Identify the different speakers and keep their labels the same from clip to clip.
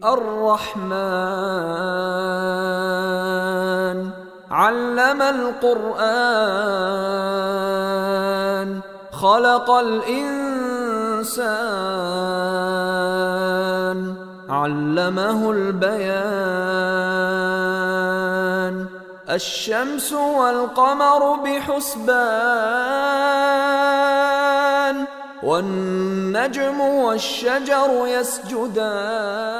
Speaker 1: الرحمن علم القرآن خلق الإنسان علمه البيان الشمس والقمر بحسبان والنجم والشجر يسجدان۔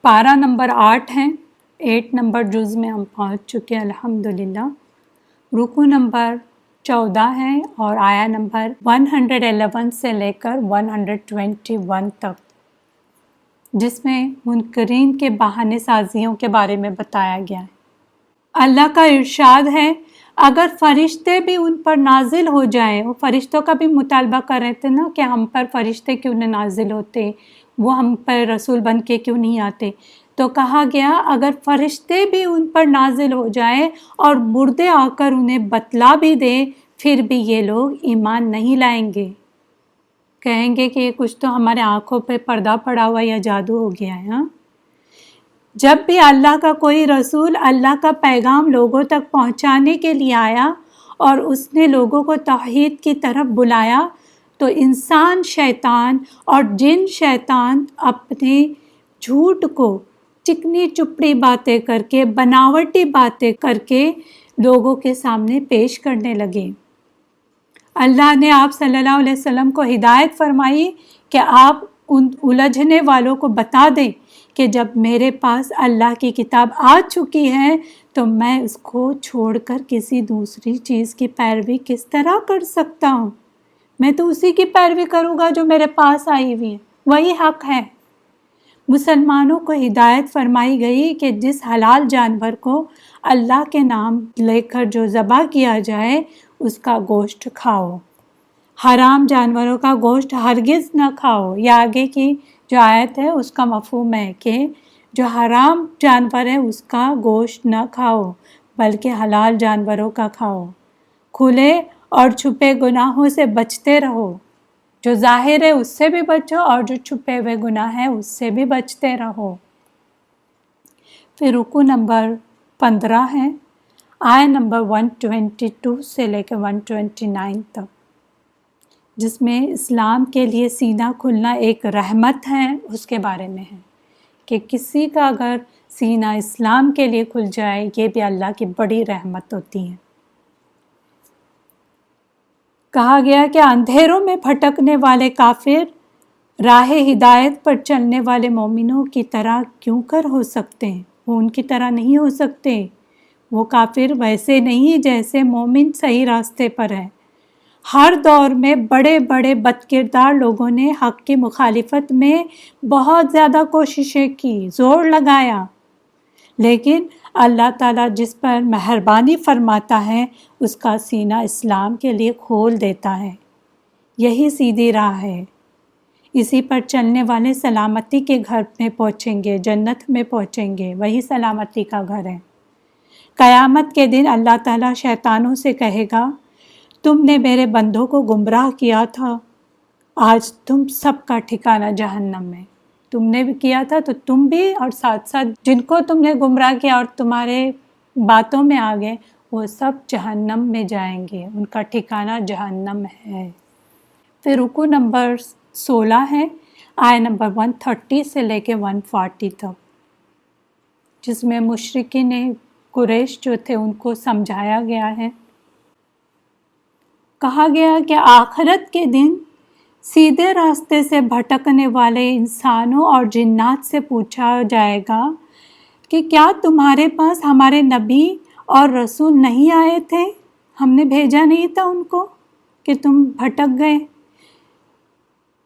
Speaker 2: پارہ نمبر 8 ہے، 8 نمبر جز میں ہم پہنچ چکے ہیں الحمدللہ۔ رکوع نمبر 14 ہے اور آیا نمبر 111 سے لے کر 121 تک، جس میں منکرین کے بہانے سازیوں کے بارے میں بتایا گیا ہے۔ اللہ کا ارشاد ہے، اگر فرشتے بھی ان پر نازل ہو جائیں، وہ فرشتوں کا بھی مطالبہ کر رہے تھے نا کہ ہم پر فرشتے کیوں نہ نازل ہوتے، وہ ہم پر رسول بن کے کیوں نہیں آتے، تو کہا گیا اگر فرشتے بھی ان پر نازل ہو جائیں اور مردے آ کر انہیں بتلا بھی دیں، پھر بھی یہ لوگ ایمان نہیں لائیں گے، کہیں گے کہ یہ کچھ تو ہمارے آنکھوں پہ پردہ پڑا ہوا یا جادو ہو گیا ہے۔ جب بھی اللہ کا کوئی رسول اللہ کا پیغام لوگوں تک پہنچانے کے لیے آیا اور اس نے لوگوں کو توحید کی طرف بلایا، تو انسان شیطان اور جن شیطان اپنے جھوٹ کو چکنی چپڑی باتیں کر کے، بناوٹی باتیں کر کے لوگوں کے سامنے پیش کرنے لگے۔ اللہ نے آپ صلی اللہ علیہ وسلم کو ہدایت فرمائی کہ آپ ان الجھنے والوں کو بتا دیں کہ جب میرے پاس اللہ کی کتاب آ چکی ہے تو میں اس کو چھوڑ کر کسی دوسری چیز کی پیروی کس طرح کر سکتا ہوں، میں تو اسی کی پیروی کروں گا جو میرے پاس آئی ہوئی ہے، وہی حق ہے۔ مسلمانوں کو ہدایت فرمائی گئی کہ جس حلال جانور کو اللہ کے نام لے کر جو ذبح کیا جائے اس کا گوشت کھاؤ، حرام جانوروں کا گوشت ہرگز نہ کھاؤ۔ یہ آگے کی جو آیت ہے اس کا مفہوم ہے کہ جو حرام جانور ہے اس کا گوشت نہ کھاؤ بلکہ حلال جانوروں کا کھاؤ۔ کھلے اور چھپے گناہوں سے بچتے رہو، جو ظاہر ہے اس سے بھی بچو اور جو چھپے ہوئے گناہ ہیں اس سے بھی بچتے رہو۔ پھر رکوع نمبر 15 ہے، آیت نمبر 122 سے لے کے 129 تک، جس میں اسلام کے لیے سینہ کھلنا ایک رحمت ہے، اس کے بارے میں ہے کہ کسی کا اگر سینہ اسلام کے لیے کھل جائے یہ بھی اللہ کی بڑی رحمت ہوتی ہے۔ کہا گیا کہ اندھیروں میں بھٹکنے والے کافر راہ ہدایت پر چلنے والے مومنوں کی طرح کیوں کر ہو سکتے ہیں، وہ ان کی طرح نہیں ہو سکتے، وہ کافر ویسے نہیں جیسے مومن صحیح راستے پر ہے۔ ہر دور میں بڑے بڑے بد کردار لوگوں نے حق کی مخالفت میں بہت زیادہ کوششیں کی، زور لگایا، لیکن اللہ تعالیٰ جس پر مہربانی فرماتا ہے اس کا سینہ اسلام کے لیے کھول دیتا ہے۔ یہی سیدھی راہ ہے، اسی پر چلنے والے سلامتی کے گھر میں پہنچیں گے، جنت میں پہنچیں گے، وہی سلامتی کا گھر ہے۔ قیامت کے دن اللہ تعالیٰ شیطانوں سے کہے گا تم نے میرے بندوں کو گمراہ کیا تھا، آج تم سب کا ٹھکانہ جہنم میں، تم نے بھی کیا تھا تو تم بھی، اور ساتھ ساتھ جن کو تم نے گمراہ کیا اور تمہارے باتوں میں آ گئے وہ سب جہنم میں جائیں گے، ان کا ٹھکانہ جہنم ہے۔ پھر رکوع نمبر 16 ہے، آیت نمبر 130 سے لے کے 140 تک، جس میں مشرکین قریش جو تھے ان کو سمجھایا گیا ہے۔ کہا گیا کہ آخرت کے دن سیدھے راستے سے بھٹکنے والے انسانوں اور جنات سے پوچھا جائے گا کہ کیا تمہارے پاس ہمارے نبی اور رسول نہیں آئے تھے، ہم نے بھیجا نہیں تھا ان کو کہ تم بھٹک گئے۔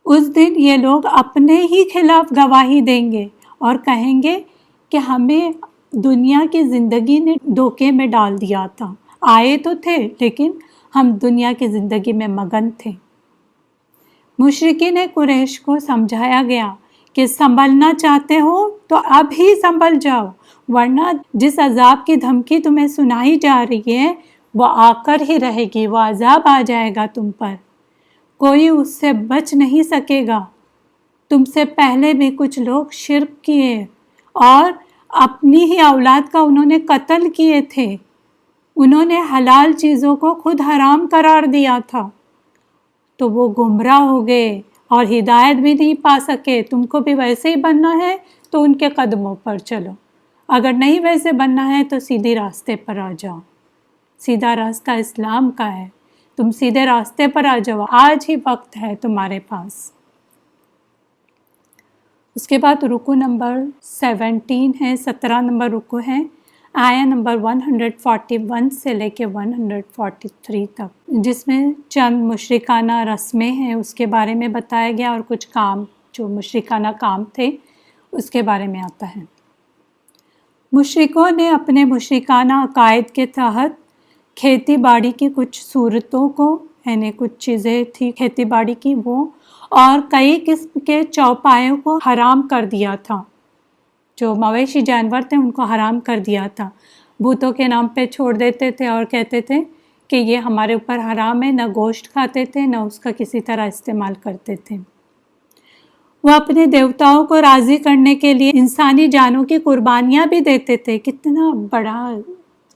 Speaker 2: اس دن یہ لوگ اپنے ہی خلاف گواہی دیں گے اور کہیں گے کہ ہمیں دنیا کی زندگی نے دھوکے میں ڈال دیا تھا، آئے تو تھے لیکن ہم دنیا کی زندگی میں مگن تھے۔ مشرکین قریش کو سمجھایا گیا کہ سنبھلنا چاہتے ہو تو اب ہی سنبھل جاؤ، ورنہ جس عذاب کی دھمکی تمہیں سنائی جا رہی ہے وہ آ کر ہی رہے گی، وہ عذاب آ جائے گا تم پر، کوئی اس سے بچ نہیں سکے گا۔ تم سے پہلے بھی کچھ لوگ شرک کیے اور اپنی ہی اولاد کا انہوں نے قتل کیے تھے، انہوں نے حلال چیزوں کو خود حرام قرار دیا تھا، تو وہ گمراہ ہو گئے اور ہدایت بھی نہیں پا سکے۔ تم کو بھی ویسے ہی بننا ہے تو ان کے قدموں پر چلو، اگر نہیں ویسے بننا ہے تو سیدھے راستے پر آ جاؤ۔ سیدھا راستہ اسلام کا ہے، تم سیدھے راستے پر آ جاؤ، آج ہی وقت ہے تمہارے پاس۔ اس کے بعد رکو نمبر 17 ہے، 17 نمبر رکو ہے، آیا نمبر 141 سے لے کے 143 تک، جس میں چند مشرکانہ رسمیں ہیں اس کے بارے میں بتایا گیا، اور کچھ کام جو مشرکانہ کام تھے اس کے بارے میں آتا ہے۔ مشرکوں نے اپنے مشرکانہ عقائد کے تحت کھیتی باڑی کی کچھ صورتوں کو، یعنی کچھ چیزیں تھی کھیتی باڑی کی وہ، اور کئی قسم کے چوپایوں کو حرام کر دیا تھا، جو مویشی جانور تھے ان کو حرام کر دیا تھا، بتوں کے نام پہ چھوڑ دیتے تھے اور کہتے تھے کہ یہ ہمارے اوپر حرام ہے، نہ گوشت کھاتے تھے نہ اس کا کسی طرح استعمال کرتے تھے۔ وہ اپنے دیوتاؤں کو راضی کرنے کے لیے انسانی جانوں کی قربانیاں بھی دیتے تھے، کتنا بڑا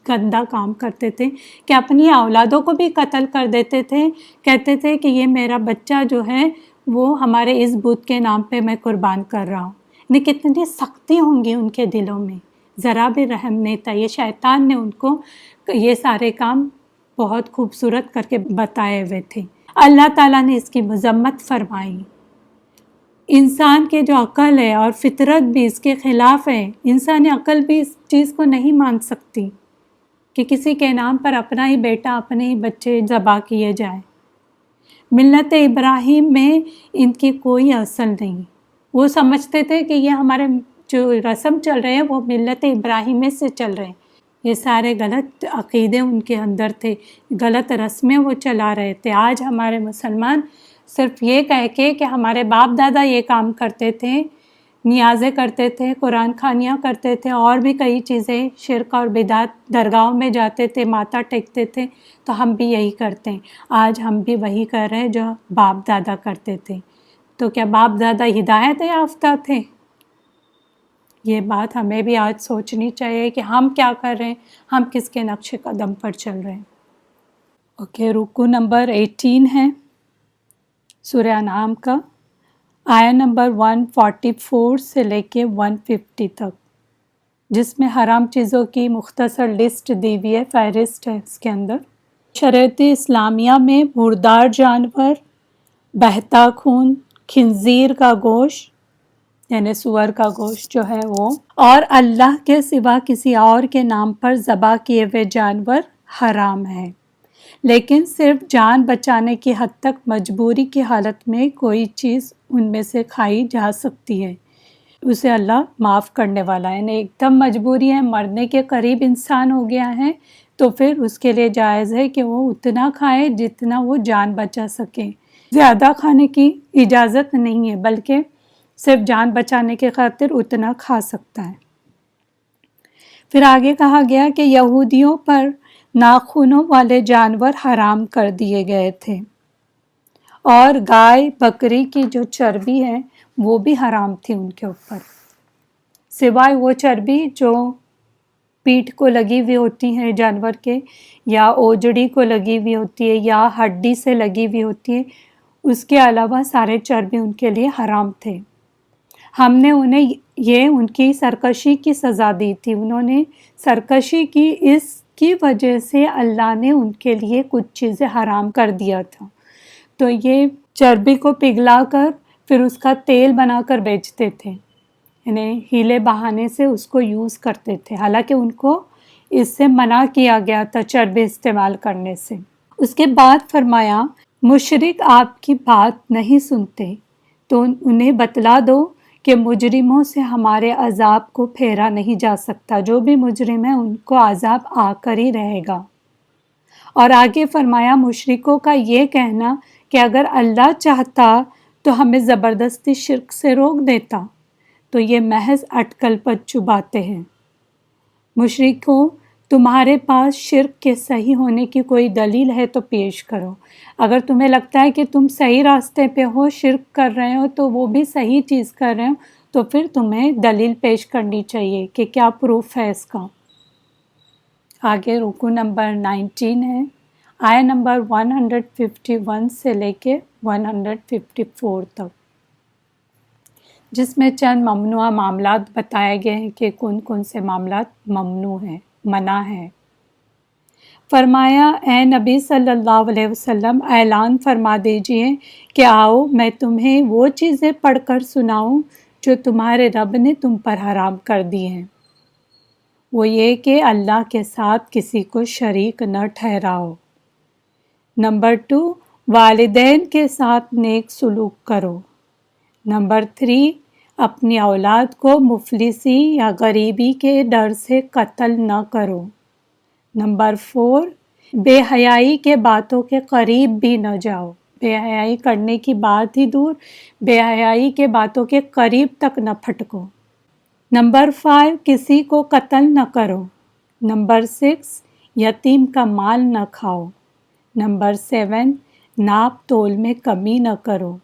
Speaker 2: گندا کام کرتے تھے کہ اپنی اولادوں کو بھی قتل کر دیتے تھے، کہتے تھے کہ یہ میرا بچہ جو ہے وہ ہمارے اس بت کے نام پہ میں قربان کر رہا ہوں۔ یعنی کتنی سختی ہوں گی ان کے دلوں میں، ذرا بھی رحم نہیں تھا۔ یہ شیطان نے ان کو یہ سارے کام بہت خوبصورت کر کے بتائے ہوئے تھے۔ اللہ تعالیٰ نے اس کی مذمت فرمائی۔ انسان کے جو عقل ہے اور فطرت بھی اس کے خلاف ہے، انسانی عقل بھی اس چیز کو نہیں مان سکتی کہ کسی کے نام پر اپنا ہی بیٹا اپنے ہی بچے ذبح کیے جائیں۔ ملت ابراہیم میں ان کی کوئی اصل نہیں، وہ سمجھتے تھے کہ یہ ہمارے جو رسم چل رہے ہیں وہ ملت ابراہیمی سے چل رہے ہیں، یہ سارے غلط عقیدے ان کے اندر تھے، غلط رسمیں وہ چلا رہے تھے۔ آج ہمارے مسلمان صرف یہ کہہ کے کہ ہمارے باپ دادا یہ کام کرتے تھے، نیازیں کرتے تھے، قرآن خوانیاں کرتے تھے، اور بھی کئی چیزیں شرک اور بدعت، درگاہوں میں جاتے تھے، ماتھا ٹیکتے تھے، تو ہم بھی یہی کرتے ہیں۔ آج ہم بھی وہی کر رہے ہیں جو باپ دادا کرتے تھے۔ تو کیا باپ دادا ہدایت یافتہ تھے؟ یہ بات ہمیں بھی آج سوچنی چاہیے کہ ہم کیا کر رہے ہیں، ہم کس کے نقش قدم پر چل رہے ہیں۔ اوکے، رکو نمبر 18 ہے سورہ انعام کا، آیا نمبر 144 سے لے کے 150 تک، جس میں حرام چیزوں کی مختصر لسٹ دی ہوئی ہے، فہرست ہے اس کے اندر۔ شریعت اسلامیہ میں مردار جانور، بہتا خون، خنزیر کا گوشت یعنی سور کا گوشت جو ہے وہ، اور اللہ کے سوا کسی اور کے نام پر ذبح کیے ہوئے جانور حرام ہے، لیکن صرف جان بچانے کی حد تک مجبوری کی حالت میں کوئی چیز ان میں سے کھائی جا سکتی ہے، اسے اللہ معاف کرنے والا ہے۔ یعنی ایک دم مجبوری ہے، مرنے کے قریب انسان ہو گیا ہے تو پھر اس کے لیے جائز ہے کہ وہ اتنا کھائے جتنا وہ جان بچا سکے، زیادہ کھانے کی اجازت نہیں ہے، بلکہ صرف جان بچانے کے خاطر اتنا کھا سکتا ہے۔ پھر آگے کہا گیا کہ یہودیوں پر ناخنوں والے جانور حرام کر دیے گئے تھے، اور گائے بکری کی جو چربی ہے وہ بھی حرام تھی ان کے اوپر، سوائے وہ چربی جو پیٹھ کو لگی ہوئی ہوتی ہے جانور کے، یا اوجڑی کو لگی ہوئی ہوتی ہے، یا ہڈی سے لگی ہوئی ہوتی ہے، اس کے علاوہ سارے چربی ان کے لیے حرام تھے۔ ہم نے انہیں یہ ان کی سرکشی کی سزا دی تھی، انہوں نے سرکشی کی، اس کی وجہ سے اللہ نے ان کے لیے کچھ چیزیں حرام کر دیا تھا۔ تو یہ چربی کو پگھلا کر پھر اس کا تیل بنا کر بیچتے تھے، یعنی ہیلے بہانے سے اس کو یوز کرتے تھے، حالانکہ ان کو اس سے منع کیا گیا تھا چربی استعمال کرنے سے۔ اس کے بعد فرمایا مشرک آپ کی بات نہیں سنتے تو انہیں بتلا دو کہ مجرموں سے ہمارے عذاب کو پھیرا نہیں جا سکتا، جو بھی مجرم ہے ان کو عذاب آ کر ہی رہے گا۔ اور آگے فرمایا مشرکوں کا یہ کہنا کہ اگر اللہ چاہتا تو ہمیں زبردستی شرک سے روک دیتا، تو یہ محض اٹکل پر چباتے ہیں۔ مشرکوں، تمہارے پاس شرک کے صحیح ہونے کی کوئی دلیل ہے تو پیش کرو۔ اگر تمہیں لگتا ہے کہ تم صحیح راستے پہ ہو، شرک کر رہے ہو تو وہ بھی صحیح چیز کر رہے ہو، تو پھر تمہیں دلیل پیش کرنی چاہیے کہ کیا پروف ہے اس کا۔ آگے رکوع نمبر 19 ہے، آیت نمبر 151 سے لے کے 154 تک، جس میں چند ممنوع معاملات بتائے گئے ہیں کہ کون کون سے معاملات ممنوع ہیں، منع ہیں۔ فرمایا اے نبی صلی اللہ علیہ وسلم اعلان فرما دیجئے کہ آؤ میں تمہیں وہ چیزیں پڑھ کر سناؤں جو تمہارے رب نے تم پر حرام کر دی ہیں۔ وہ یہ کہ اللہ کے ساتھ کسی کو شریک نہ ٹھہراؤ۔ نمبر 2، والدین کے ساتھ نیک سلوک کرو۔ نمبر 3، اپنی اولاد کو مفلسی یا غریبی کے ڈر سے قتل نہ کرو۔ نمبر 4، بے حیائی کے باتوں کے قریب بھی نہ جاؤ۔ بے حیائی کرنے کی بات ہی دور، بے حیائی کے باتوں کے قریب تک نہ پھٹکو۔ نمبر 5، کسی کو قتل نہ کرو۔ نمبر 6، یتیم کا مال نہ کھاؤ۔ نمبر 7، ناپ تول میں کمی نہ کرو۔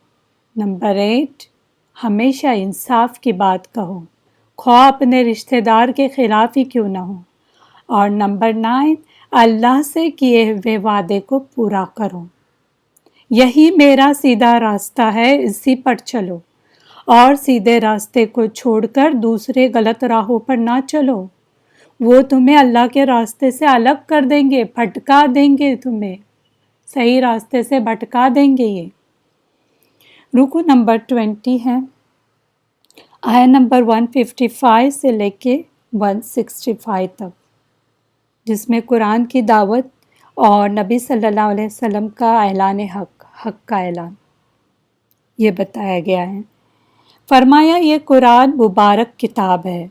Speaker 2: نمبر 8، ہمیشہ انصاف کی بات کہو، خواہ اپنے رشتہ دار کے خلاف ہی کیوں نہ ہو۔ اور نمبر 9، اللہ سے کیے ہوئے وعدے کو پورا کرو۔ یہی میرا سیدھا راستہ ہے، اسی پر چلو، اور سیدھے راستے کو چھوڑ کر دوسرے غلط راہوں پر نہ چلو، وہ تمہیں اللہ کے راستے سے الگ کر دیں گے، بھٹکا دیں گے، تمہیں صحیح راستے سے بھٹکا دیں گے۔ یہ رکوع نمبر 20 ہے، آیت نمبر 155 سے لے کے 165 تک، جس میں قرآن کی دعوت اور نبی صلی اللہ علیہ وسلم کا اعلان حق کا اعلان یہ بتایا گیا ہے۔ فرمایا یہ قرآن مبارک کتاب ہے،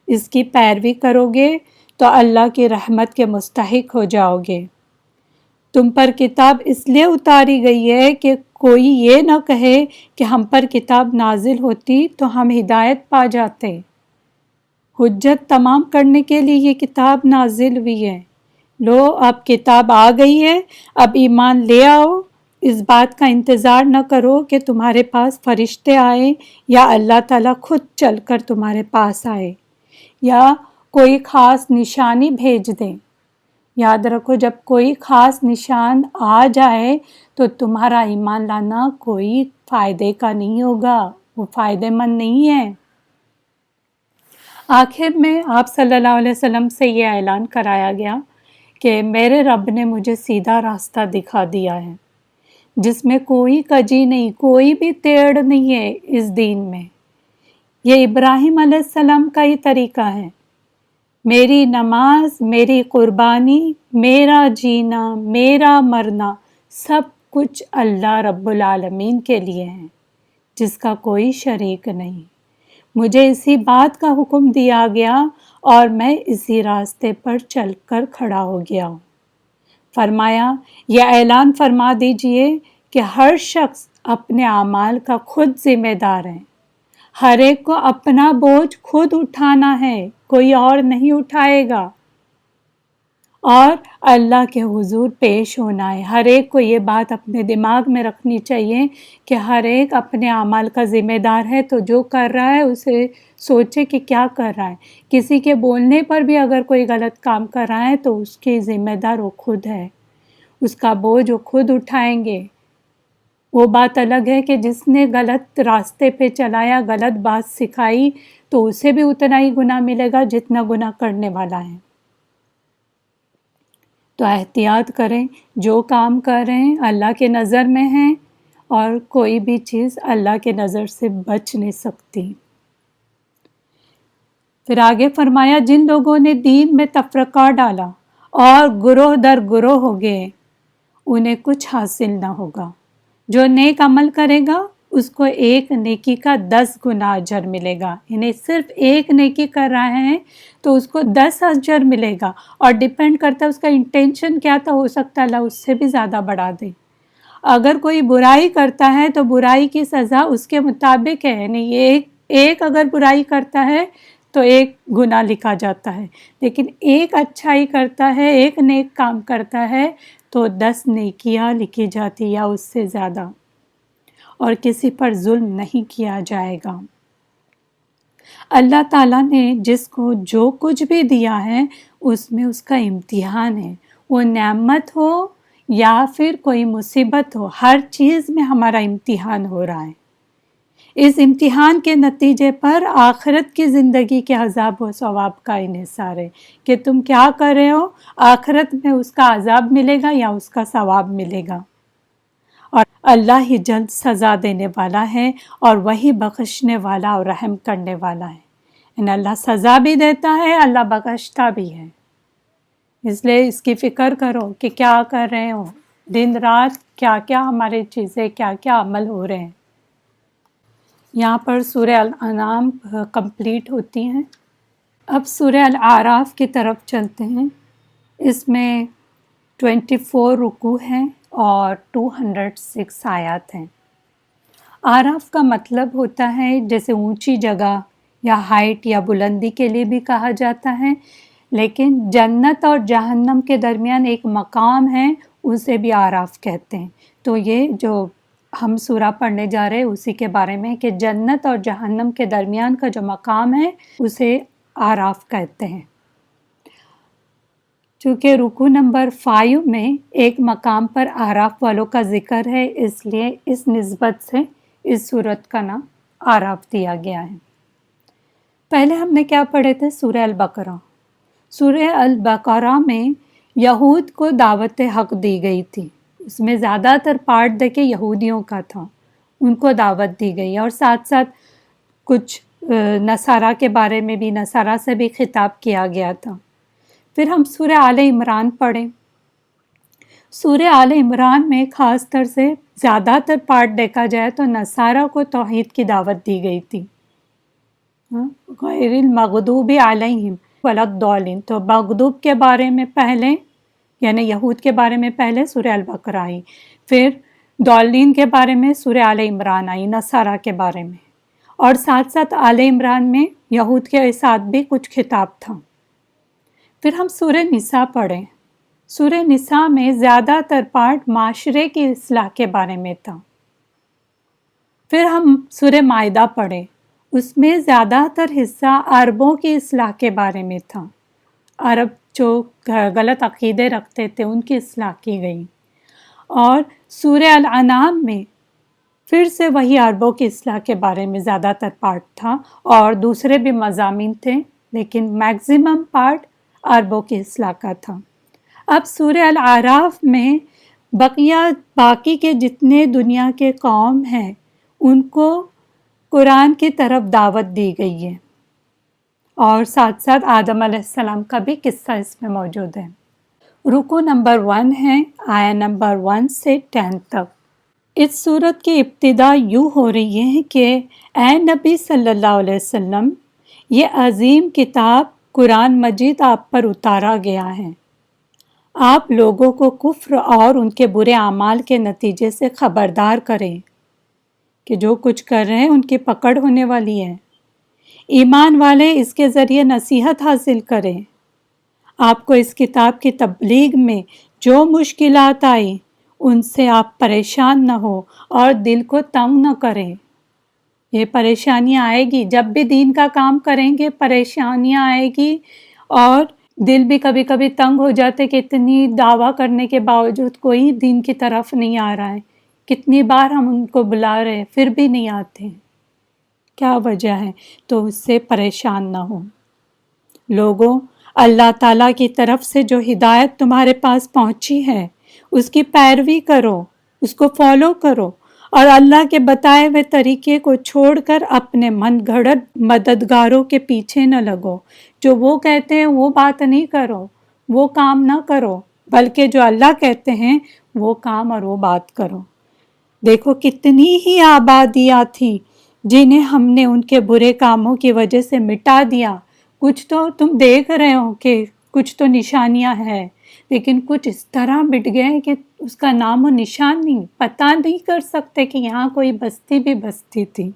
Speaker 2: اس کی پیروی کرو گے تو اللہ کی رحمت کے مستحق ہو جاؤ گے۔ تم پر کتاب اس لیے اتاری گئی ہے کہ کوئی یہ نہ کہے کہ ہم پر کتاب نازل ہوتی تو ہم ہدایت پا جاتے۔ حجت تمام کرنے کے لیے یہ کتاب نازل ہوئی ہے۔ لو اب کتاب آ گئی ہے، اب ایمان لے آؤ۔ اس بات کا انتظار نہ کرو کہ تمہارے پاس فرشتے آئیں یا اللہ تعالیٰ خود چل کر تمہارے پاس آئے یا کوئی خاص نشانی بھیج دیں۔ یاد رکھو جب کوئی خاص نشان آ جائے تو تمہارا ایمان لانا کوئی فائدے کا نہیں ہوگا، وہ فائدے مند نہیں ہے۔ آخر میں آپ صلی اللہ علیہ وسلم سے یہ اعلان کرایا گیا کہ میرے رب نے مجھے سیدھا راستہ دکھا دیا ہے، جس میں کوئی کجی نہیں، کوئی بھی ٹیڑھ نہیں ہے اس دین میں۔ یہ ابراہیم علیہ السلام کا ہی طریقہ ہے۔ میری نماز، میری قربانی، میرا جینا، میرا مرنا، سب کچھ اللہ رب العالمین کے لیے ہے، جس کا کوئی شریک نہیں۔ مجھے اسی بات کا حکم دیا گیا اور میں اسی راستے پر چل کر کھڑا ہو گیا ہوں۔ فرمایا یہ اعلان فرما دیجئے کہ ہر شخص اپنے اعمال کا خود ذمہ دار ہے، ہر ایک کو اپنا بوجھ خود اٹھانا ہے، کوئی اور نہیں اٹھائے گا، اور اللہ کے حضور پیش ہونا ہے۔ ہر ایک کو یہ بات اپنے دماغ میں رکھنی چاہیے کہ ہر ایک اپنے اعمال کا ذمہ دار ہے، تو جو کر رہا ہے اسے سوچے کہ کیا کر رہا ہے۔ کسی کے بولنے پر بھی اگر کوئی غلط کام کر رہا ہے تو اس کی ذمہ دار وہ خود ہے، اس کا بوجھ وہ خود اٹھائیں گے۔ وہ بات الگ ہے کہ جس نے غلط راستے پہ چلایا، غلط بات سکھائی، تو اسے بھی اتنا ہی گناہ ملے گا جتنا گناہ کرنے والا ہے۔ تو احتیاط کریں، جو کام کر رہے ہیں اللہ کے نظر میں ہیں، اور کوئی بھی چیز اللہ کے نظر سے بچ نہیں سکتی۔ پھر آگے فرمایا جن لوگوں نے دین میں تفرقہ ڈالا اور گروہ در گروہ ہو گئے، انہیں کچھ حاصل نہ ہوگا۔ جو نیک عمل کرے گا اس کو ایک نیکی کا 10 گنا اجر ملے گا، یعنی صرف ایک نیکی کر رہا ہے تو اس کو 10 اجر ملے گا، اور ڈیپینڈ کرتا ہے اس کا انٹینشن کیا تھا، ہو سکتا ہے اللہ اس سے بھی زیادہ بڑھا دے۔ اگر کوئی برائی کرتا ہے تو برائی کی سزا اس کے مطابق ہے، یعنی ایک اگر برائی کرتا ہے تو ایک گناہ لکھا جاتا ہے، لیکن ایک اچھائی کرتا ہے، ایک نیک کام کرتا ہے تو 10 نیکیاں لکھی جاتی یا اس سے زیادہ، اور کسی پر ظلم نہیں کیا جائے گا۔ اللہ تعالیٰ نے جس کو جو کچھ بھی دیا ہے اس میں اس کا امتحان ہے، وہ نعمت ہو یا پھر کوئی مصیبت ہو، ہر چیز میں ہمارا امتحان ہو رہا ہے۔ اس امتحان کے نتیجے پر آخرت کی زندگی کے عذاب و ثواب کا انحصار ہے کہ تم کیا کر رہے ہو، آخرت میں اس کا عذاب ملے گا یا اس کا ثواب ملے گا۔ اور اللہ ہی جلد سزا دینے والا ہے اور وہی بخشنے والا اور رحم کرنے والا ہے۔ اللہ سزا بھی دیتا ہے، اللہ بخشتا بھی ہے، اس لیے اس کی فکر کرو کہ کیا کر رہے ہو، دن رات کیا کیا ہماری چیزیں، کیا کیا عمل ہو رہے ہیں۔ یہاں پر سورہ الانعام کمپلیٹ ہوتی ہیں۔ اب سورہ الاعراف کی طرف چلتے ہیں۔ اس میں 24 رکوع ہیں اور 206 آیات ہیں۔ اعراف کا مطلب ہوتا ہے جیسے اونچی جگہ یا ہائٹ یا بلندی کے لیے بھی کہا جاتا ہے، لیکن جنت اور جہنم کے درمیان ایک مقام ہے، اسے بھی اعراف کہتے ہیں۔ تو یہ جو ہم سورہ پڑھنے جا رہے ہیں اسی کے بارے میں کہ جنت اور جہنم کے درمیان کا جو مقام ہے اسے اعراف کہتے ہیں۔ چونکہ رکوع نمبر 5 میں ایک مقام پر اعراف والوں کا ذکر ہے، اس لیے اس نسبت سے اس سورت کا نام اعراف دیا گیا ہے۔ پہلے ہم نے کیا پڑھے تھے؟ سورہ البقرہ۔ سورہ البقرہ میں یہود کو دعوت حق دی گئی تھی، اس میں زیادہ تر پارٹ دیکھے یہودیوں کا تھا، ان کو دعوت دی گئی، اور ساتھ ساتھ کچھ نصارہ کے بارے میں بھی، نصارہ سے بھی خطاب کیا گیا تھا۔ پھر ہم سورہ آل عمران پڑھیں۔ سورہ آل عمران میں خاص طر سے زیادہ تر پارٹ دیکھا جائے تو نصارہ کو توحید کی دعوت دی گئی تھی، غیر المغضوب علیہم ولا الضالین۔ تو مغضوب کے بارے میں پہلے یعنی یہود کے بارے میں پہلے سورہ البقرہ آئی، پھر ضالین کے بارے میں سورہ آل عمران آئی، نصارہ کے بارے میں، اور ساتھ ساتھ آل عمران میں یہود کے ساتھ بھی کچھ خطاب تھا۔ پھر ہم سورہ نساء پڑھیں۔ سورہ نساء میں زیادہ تر پارٹ معاشرے کی اصلاح کے بارے میں تھا۔ پھر ہم سورہ مائدہ پڑھیں، اس میں زیادہ تر حصہ عربوں کی اصلاح کے بارے میں تھا، عرب جو غلط عقیدے رکھتے تھے ان کی اصلاح کی گئی۔ اور سورہ الانعام میں پھر سے وہی عربوں کی اصلاح کے بارے میں زیادہ تر پارٹ تھا، اور دوسرے بھی مضامین تھے لیکن میکزیمم پارٹ عربوں کی اصلاح کا تھا۔ اب سورہ الاعراف میں باقی کے جتنے دنیا کے قوم ہیں ان کو قرآن کی طرف دعوت دی گئی ہے، اور ساتھ ساتھ آدم علیہ السلام کا بھی قصہ اس میں موجود ہے۔ رکوع نمبر 1 ہے، آیہ نمبر 1 سے 10 تک۔ اس سورت کی ابتدا یوں ہو رہی ہے کہ اے نبی صلی اللہ علیہ وسلم، یہ عظیم کتاب قرآن مجید آپ پر اتارا گیا ہے، آپ لوگوں کو کفر اور ان کے برے اعمال کے نتیجے سے خبردار کریں کہ جو کچھ کر رہے ہیں ان کی پکڑ ہونے والی ہے۔ ایمان والے اس کے ذریعے نصیحت حاصل کریں۔ آپ کو اس کتاب کی تبلیغ میں جو مشکلات آئی ان سے آپ پریشان نہ ہو اور دل کو تنگ نہ کریں۔ یہ پریشانیاں آئے گی، جب بھی دین کا کام کریں گے پریشانیاں آئے گی، اور دل بھی کبھی کبھی تنگ ہو جاتے کہ اتنی دعویٰ کرنے کے باوجود کوئی دین کی طرف نہیں آ رہا ہے، کتنی بار ہم ان کو بلا رہے ہیں پھر بھی نہیں آتے، کیا وجہ ہے؟ تو اس سے پریشان نہ ہو۔ لوگوں، اللہ تعالیٰ کی طرف سے جو ہدایت تمہارے پاس پہنچی ہے اس کی پیروی کرو، اس کو فالو کرو، اور اللہ کے بتائے ہوئے طریقے کو چھوڑ کر اپنے من گھڑت مددگاروں کے پیچھے نہ لگو۔ جو وہ کہتے ہیں وہ بات نہیں کرو، وہ کام نہ کرو، بلکہ جو اللہ کہتے ہیں وہ کام اور وہ بات کرو۔ دیکھو کتنی ہی آبادیاں تھیں جنہیں ہم نے ان کے برے کاموں کی وجہ سے مٹا دیا۔ کچھ تو تم دیکھ رہے ہو کہ کچھ تو نشانیاں ہیں، لیکن کچھ اس طرح مٹ گئے کہ اس کا نام و نشان نہیں، پتہ نہیں کر سکتے کہ یہاں کوئی بستی بھی بستی تھی۔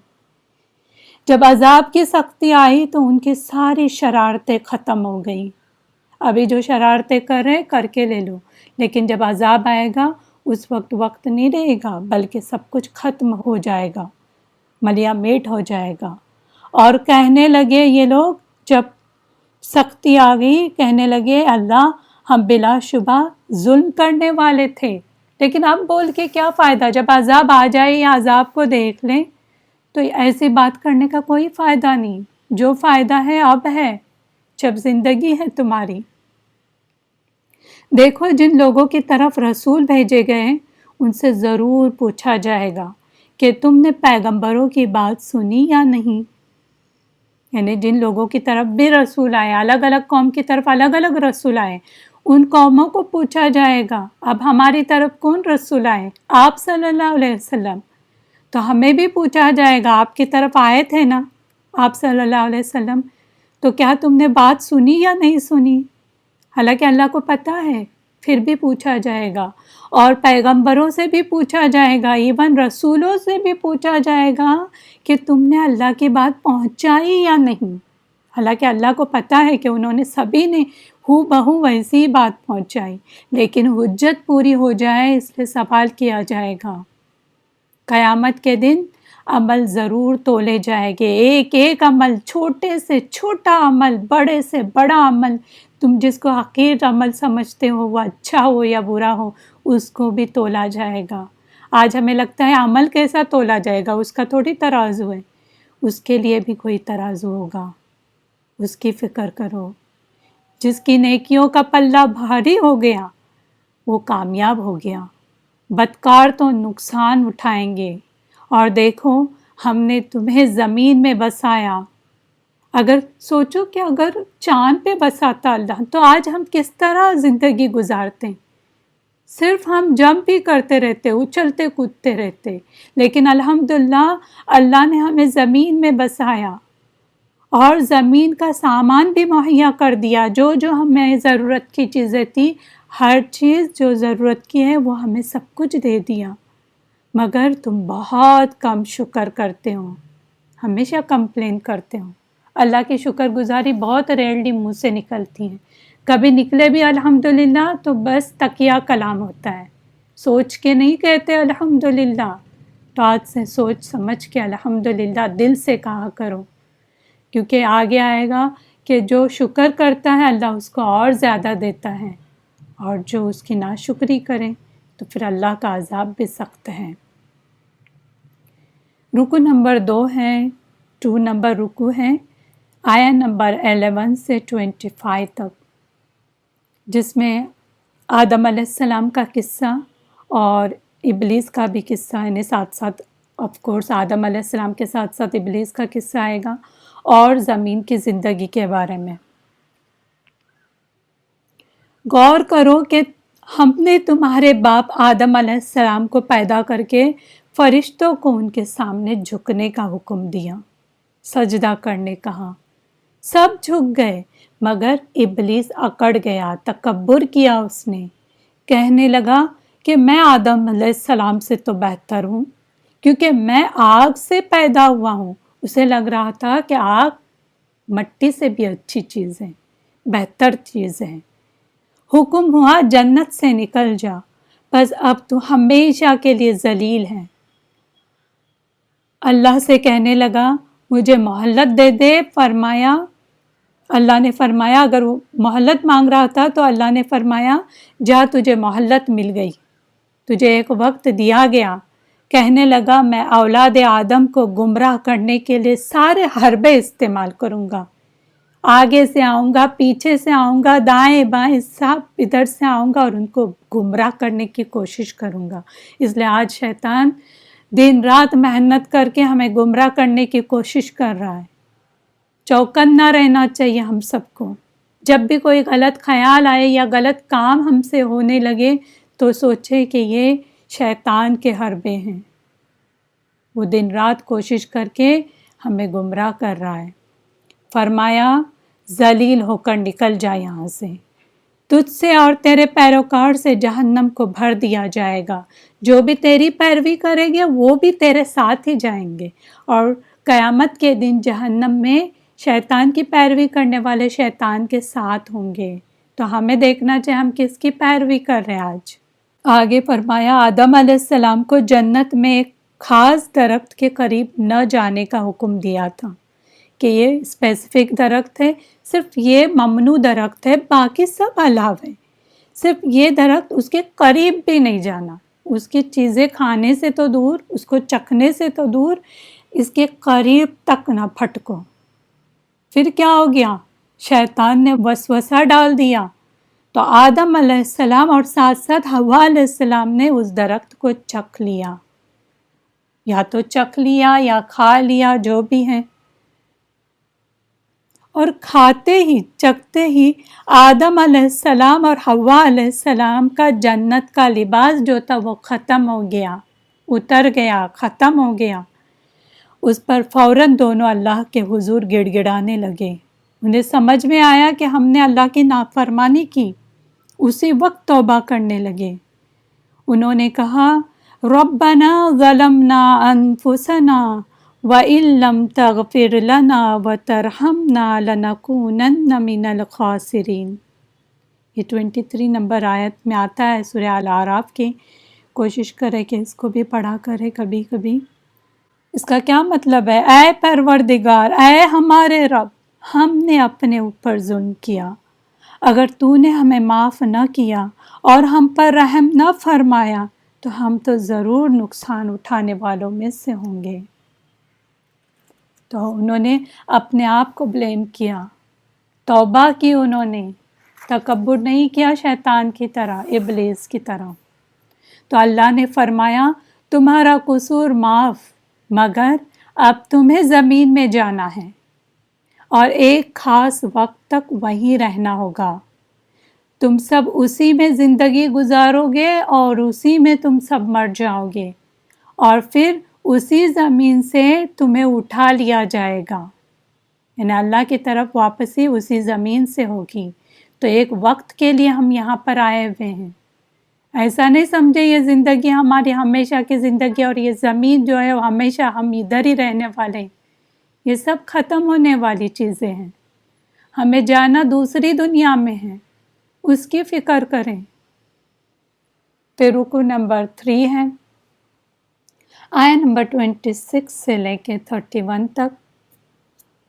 Speaker 2: جب عذاب کی سختی آئی تو ان کی ساری شرارتیں ختم ہو گئیں. ابھی جو شرارتیں کر رہے کر کے لے لو، لیکن جب عذاب آئے گا اس وقت نہیں رہے گا، بلکہ سب کچھ ختم ہو جائے گا، ملیا میٹ ہو جائے گا. اور کہنے لگے یہ لوگ، جب سختی آ گئی، کہنے لگے اللہ ہم بلا شبہ ظلم کرنے والے تھے، لیکن اب بول کے کیا فائدہ؟ جب عذاب آ جائے یا عذاب کو دیکھ لیں تو ایسی بات کرنے کا کوئی فائدہ نہیں. جو فائدہ ہے اب ہے جب زندگی ہے تمہاری. دیکھو جن لوگوں کی طرف رسول بھیجے گئے ہیں ان سے ضرور پوچھا جائے گا کہ تم نے پیغمبروں کی بات سنی یا نہیں. یعنی جن لوگوں کی طرف بھی رسول آئے، الگ الگ قوم کی طرف الگ الگ رسول آئے، ان قوموں کو پوچھا جائے گا اب ہماری طرف کون رسول آئے؟ آپ صلی اللہ علیہ وسلم. تو ہمیں بھی پوچھا جائے گا آپ کی طرف آئے تھے نا آپ صلی اللہ علیہ وسلم، تو کیا تم نے بات سنی یا نہیں سنی؟ حالانکہ اللہ کو پتہ ہے، پھر بھی پوچھا جائے گا. اور پیغمبروں سے بھی پوچھا جائے گا، ایون رسولوں سے بھی پوچھا جائے گا کہ تم نے اللہ کی بات پہنچائی یا نہیں. حالانکہ اللہ کو پتہ ہے کہ انہوں نے سبھی نے ہو بہو ویسی ہی بات پہنچائی، لیکن حجت پوری ہو جائے اس لیے سوال کیا جائے گا. قیامت کے دن عمل ضرور تولے جائے گے، ایک ایک عمل، چھوٹے سے چھوٹا عمل، بڑے سے بڑا عمل، تم جس کو حقیر عمل سمجھتے ہو وہ اچھا ہو یا برا ہو اس کو بھی تولا جائے گا. آج ہمیں لگتا ہے عمل کیسا تولا جائے گا، اس کا تھوڑی ترازو ہے، اس کے لیے بھی کوئی ترازو ہوگا. اس کی فکر کرو. جس کی نیکیوں کا پلہ بھاری ہو گیا وہ کامیاب ہو گیا، بدکار تو نقصان اٹھائیں گے. اور دیکھو ہم نے تمہیں زمین میں بسایا. اگر سوچو کہ اگر چاند پہ بساتا اللہ تو آج ہم کس طرح زندگی گزارتے ہیں. صرف ہم جمپ ہی کرتے رہتے، اچھلتے کودتے رہتے، لیکن الحمدللہ اللہ نے ہمیں زمین میں بسایا اور زمین کا سامان بھی مہیا کر دیا. جو جو ہمیں ضرورت کی چیزیں تھی، ہر چیز جو ضرورت کی ہے وہ ہمیں سب کچھ دے دیا. مگر تم بہت کم شکر کرتے ہو، ہمیشہ کمپلین کرتے ہو. اللہ کی شکر گزاری بہت ریئرلی منہ سے نکلتی ہیں. کبھی نکلے بھی الحمدللہ تو بس تکیہ کلام ہوتا ہے، سوچ کے نہیں کہتے الحمدللہ. تو آج سے سوچ سمجھ کے الحمدللہ دل سے کہا کرو، کیونکہ آگے آئے گا کہ جو شکر کرتا ہے اللہ اس کو اور زیادہ دیتا ہے، اور جو اس کی ناشکری کرے تو پھر اللہ کا عذاب بھی سخت ہے. رکو نمبر 2 ہے، 2 نمبر رکو ہے، آیا نمبر 11 سے 25 تک، جس میں آدم علیہ السلام کا قصہ اور ابلیس کا بھی قصہ، یعنی ساتھ ساتھ آف کورس آدم علیہ السلام کے ساتھ ساتھ ابلیس کا قصہ آئے گا، اور زمین کی زندگی کے بارے میں. غور کرو کہ ہم نے تمہارے باپ آدم علیہ السلام کو پیدا کر کے فرشتوں کو ان کے سامنے جھکنے کا حکم دیا، سجدہ کرنے کہا. سب جھک گئے مگر ابلیس اکڑ گیا، تکبر کیا اس نے. کہنے لگا کہ میں آدم علیہ السلام سے تو بہتر ہوں کیونکہ میں آگ سے پیدا ہوا ہوں. اسے لگ رہا تھا کہ آگ مٹی سے بھی اچھی چیز ہے، بہتر چیز ہے. حکم ہوا جنت سے نکل جا، بس اب تو ہمیشہ کے لیے ذلیل ہے. اللہ سے کہنے لگا مجھے مہلت دے دے. فرمایا، اللہ نے فرمایا، اگر وہ مہلت مانگ رہا تھا تو اللہ نے فرمایا جا تجھے مہلت مل گئی، تجھے ایک وقت دیا گیا. کہنے لگا میں اولاد آدم کو گمراہ کرنے کے لیے سارے حربے استعمال کروں گا. آگے سے آؤں گا، پیچھے سے آؤں گا، دائیں بائیں سب ادھر سے آؤں گا اور ان کو گمراہ کرنے کی کوشش کروں گا. اس لیے آج شیطان دن رات محنت کر کے ہمیں گمراہ کرنے کی کوشش کر رہا ہے. چوکنا رہنا چاہیے ہم سب کو. جب بھی کوئی غلط خیال آئے یا غلط کام ہم سے ہونے لگے تو سوچے کہ یہ شیطان کے حربے ہیں، وہ دن رات کوشش کر کے ہمیں گمراہ کر رہا ہے. فرمایا ذلیل ہو کر نکل جا یہاں سے، تجھ سے اور تیرے پیروکار سے جہنم کو بھر دیا جائے گا. جو بھی تیری پیروی کریں گے وہ بھی تیرے ساتھ ہی جائیں گے، اور قیامت کے دن جہنم میں شیطان کی پیروی کرنے والے شیطان کے ساتھ ہوں گے۔ تو ہمیں دیکھنا چاہیے ہم کس کی پیروی کر رہے ہیں آج۔ آگے فرمایا آدم علیہ السلام کو جنت میں ایک خاص درخت کے قریب نہ جانے کا حکم دیا تھا کہ یہ اسپیسیفک درخت ہے، صرف یہ ممنوع درخت ہے، باقی سب حلال ہے، صرف یہ درخت اس کے قریب بھی نہیں جانا، اس کی چیزیں کھانے سے تو دور، اس کو چکھنے سے تو دور، اس کے قریب تک نہ پھٹکو۔ پھر کیا ہو گیا؟ شیطان نے وسوسہ ڈال دیا، تو آدم علیہ السلام اور ساتھ ساتھ حوا علیہ السلام نے اس درخت کو چکھ لیا، یا تو چکھ لیا یا کھا لیا، جو بھی ہے۔ اور کھاتے ہی چکھتے ہی آدم علیہ السلام اور حوا علیہ السلام کا جنت کا لباس جو تھا وہ ختم ہو گیا، اتر گیا، ختم ہو گیا۔ اس پر فوراً دونوں اللہ کے حضور گڑ گڑانے لگے۔ انہیں سمجھ میں آیا کہ ہم نے اللہ کی نافرمانی کی، اسی وقت توبہ کرنے لگے۔ انہوں نے کہا ربنا ظلمنا انفسنا وَإِن لَّمْ تَغْفِرْ لَنَا وَتَرْحَمْنَا لَنَكُونَنَّ مِنَ الْخَاسِرِينَ۔ یہ 23 نمبر آیت میں آتا ہے سورہ الاعراف کی، کوشش کرے کہ اس کو بھی پڑھا کرے کبھی کبھی۔ اس کا کیا مطلب ہے؟ اے پروردگار، اے ہمارے رب، ہم نے اپنے اوپر ظلم کیا، اگر تو نے ہمیں معاف نہ کیا اور ہم پر رحم نہ فرمایا تو ہم تو ضرور نقصان اٹھانے والوں میں سے ہوں گے۔ تو انہوں نے اپنے آپ کو بلیم کیا، توبہ کی، انہوں نے تکبر نہیں کیا شیطان کی طرح، ابلیس کی طرح۔ تو اللہ نے فرمایا تمہارا قصور معاف، مگر اب تمہیں زمین میں جانا ہے اور ایک خاص وقت تک وہیں رہنا ہوگا۔ تم سب اسی میں زندگی گزارو گے اور اسی میں تم سب مر جاؤ گے، اور پھر اسی زمین سے تمہیں اٹھا لیا جائے گا، یعنی اللہ کی طرف واپسی اسی زمین سے ہوگی۔ تو ایک وقت کے لیے ہم یہاں پر آئے ہوئے ہیں، ایسا نہیں سمجھے یہ زندگی ہماری ہمیشہ کی زندگی اور یہ زمین جو ہے وہ ہمیشہ ہم ادھر ہی رہنے والے ہیں۔ یہ سب ختم ہونے والی چیزیں ہیں، ہمیں جانا دوسری دنیا میں ہے، اس کی فکر کریں۔ پھر رکو نمبر 3 ہے، آیہ نمبر 26 سے لے کے 31 تک،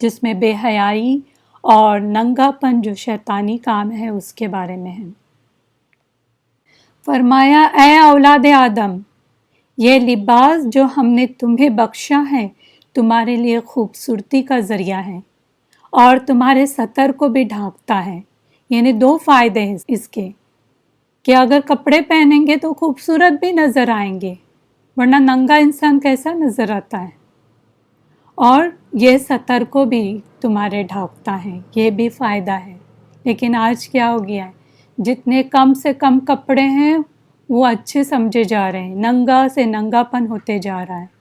Speaker 2: جس میں بے حیائی اور ننگا پن جو شیطانی کام ہے اس کے بارے میں ہے۔ فرمایا اے اولاد آدم، یہ لباس جو ہم نے تمہیں بخشا ہے تمہارے لیے خوبصورتی کا ذریعہ ہے اور تمہارے ستر کو بھی ڈھانکتا ہے۔ یعنی 2 فائدے ہیں اس کے، کہ اگر کپڑے پہنیں گے تو خوبصورت بھی نظر آئیں گے، ورنہ ننگا انسان کیسا نظر آتا ہے، اور یہ ستر کو بھی تمہارے ڈھانکتا ہے، یہ بھی فائدہ ہے۔ لیکن آج کیا ہو گیا ہے، جتنے کم سے کم کپڑے ہیں وہ اچھے سمجھے جا رہے ہیں، ننگا سے ننگا پن ہوتے جا رہا ہے،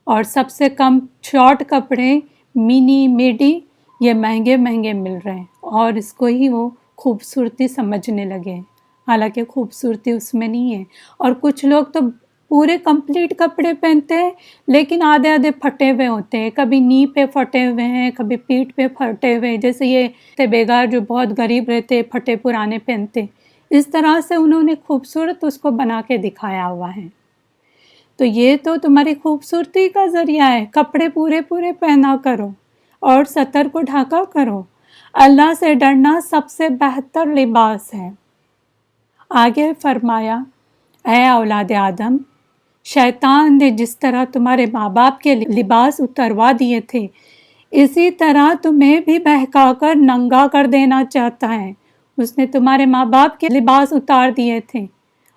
Speaker 2: اور سب سے کم شارٹ کپڑے منی میڈی یہ مہنگے مہنگے مل رہے ہیں، اور اس کو ہی وہ خوبصورتی سمجھنے لگے، حالانکہ خوبصورتی اس میں نہیں ہے۔ اور کچھ لوگ تو پورے کمپلیٹ کپڑے پہنتے ہیں لیکن آدھے آدھے پھٹے ہوئے ہوتے ہیں، کبھی نی پہ پھٹے ہوئے ہیں، کبھی پیٹھ پہ پھٹے ہوئے ہیں، جیسے یہ بیگار جو بہت غریب رہتے پھٹے پرانے پہنتے، اس طرح سے انہوں نے خوبصورت اس کو بنا کے دکھایا ہوا ہے۔ تو یہ تو تمہاری خوبصورتی کا ذریعہ ہے، کپڑے پورے پورے پہنا کرو اور ستر کو ڈھاکا کرو۔ اللہ سے ڈرنا سب سے بہتر لباس ہے۔ آگے فرمایا اے اولاد آدم، شیطان نے جس طرح تمہارے ماں باپ کے لباس اتروا دیے تھے، اسی طرح تمہیں بھی بہکا کر ننگا کر دینا چاہتا ہے۔ اس نے تمہارے ماں باپ کے لباس اتار دیے تھے،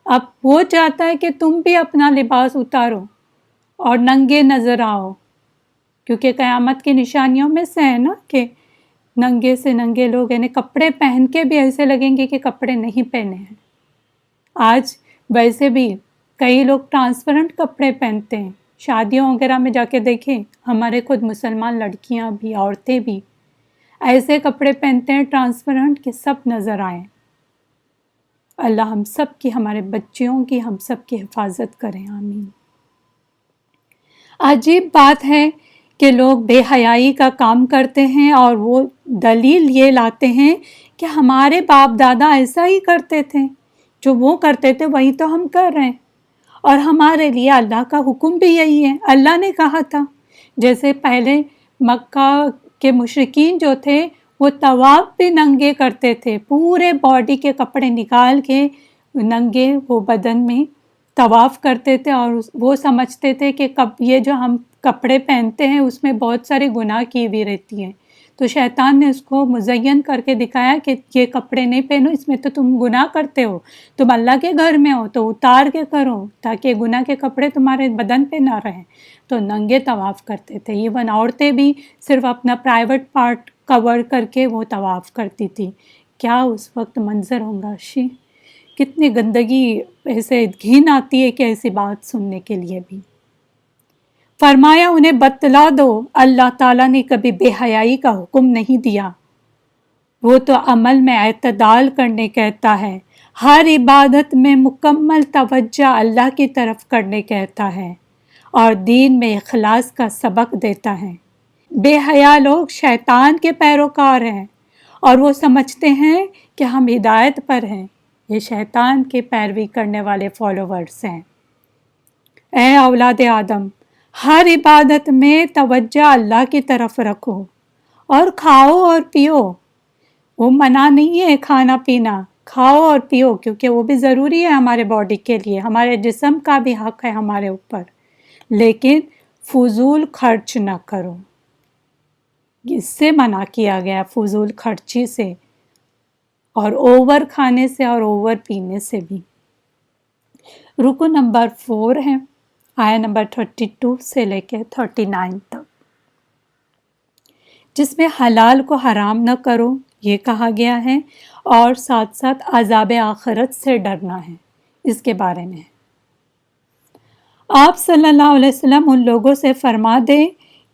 Speaker 2: اب وہ چاہتا ہے کہ تم بھی اپنا لباس اتارو اور ننگے نظر آؤ، کیونکہ قیامت کی نشانیوں میں سے ہے نا کہ ننگے سے ننگے لوگ، یعنی کپڑے پہن کے بھی ایسے لگیں گے کہ کپڑے نہیں پہنے ہیں۔ آج ویسے بھی کئی لوگ ٹرانسپیرنٹ کپڑے پہنتے ہیں، شادیوں وغیرہ میں جا کے دیکھیں، ہمارے خود مسلمان لڑکیاں بھی، عورتیں بھی ایسے کپڑے پہنتے ہیں ٹرانسپیرنٹ کہ سب نظر آئیں۔ اللہ ہم سب کی، ہمارے بچیوں کی، ہم سب کی حفاظت کریں، آمین۔ عجیب بات ہے کہ لوگ بے حیائی کا کام کرتے ہیں اور وہ دلیل یہ لاتے ہیں کہ ہمارے باپ دادا ایسا ہی کرتے تھے، جو وہ کرتے تھے وہی تو ہم کر رہے ہیں، اور ہمارے لیے اللہ کا حکم بھی یہی ہے، اللہ نے کہا تھا۔ جیسے پہلے مکہ کے مشرکین جو تھے وہ طواف بھی ننگے کرتے تھے، پورے باڈی کے کپڑے نکال کے ننگے وہ بدن میں طواف کرتے تھے، اور وہ سمجھتے تھے کہ یہ جو ہم کپڑے پہنتے ہیں اس میں بہت سارے گناہ کی ہوئی رہتی ہیں، تو شیطان نے اس کو مزین کر کے دکھایا کہ یہ کپڑے نہیں پہنو، اس میں تو تم گناہ کرتے ہو، تم اللہ کے گھر میں ہو تو اتار کے کرو تاکہ گناہ کے کپڑے تمہارے بدن پہ نہ رہیں۔ تو ننگے طواف کرتے تھے، ایون عورتیں بھی صرف اپنا پرائیویٹ پارٹ کور کر کے وہ طواف کرتی تھی۔ کیا اس وقت منظر ہوں گا شی، کتنی گندگی، ایسے گھن آتی ہے کہ ایسی بات سننے کے لیے بھی۔ فرمایا انہیں بتلا دو اللہ تعالیٰ نے کبھی بے حیائی کا حکم نہیں دیا، وہ تو عمل میں اعتدال کرنے کہتا ہے، ہر عبادت میں مکمل توجہ اللہ کی طرف کرنے کہتا ہے، اور دین میں اخلاص کا سبق دیتا ہے۔ بے حیا لوگ شیطان کے پیروکار ہیں اور وہ سمجھتے ہیں کہ ہم ہدایت پر ہیں، یہ شیطان کی پیروی کرنے والے فالوورز ہیں۔ اے اولاد آدم، ہر عبادت میں توجہ اللہ کی طرف رکھو اور کھاؤ اور پیو، وہ منع نہیں ہے کھانا پینا، کھاؤ اور پیو کیونکہ وہ بھی ضروری ہے ہمارے باڈی کے لیے، ہمارے جسم کا بھی حق ہے ہمارے اوپر، لیکن فضول خرچ نہ کرو، اس سے منع کیا گیا، فضول خرچی سے اور اوور کھانے سے اور اوور پینے سے بھی۔ رکو نمبر 4 ہے، آیا نمبر 32 سے لے کے 39 تک، جس میں حلال کو حرام نہ کرو یہ کہا گیا ہے، اور ساتھ ساتھ عذاب آخرت سے ڈرنا ہے، اس کے بارے میں۔ آپ صلی اللہ علیہ وسلم ان لوگوں سے فرما دیں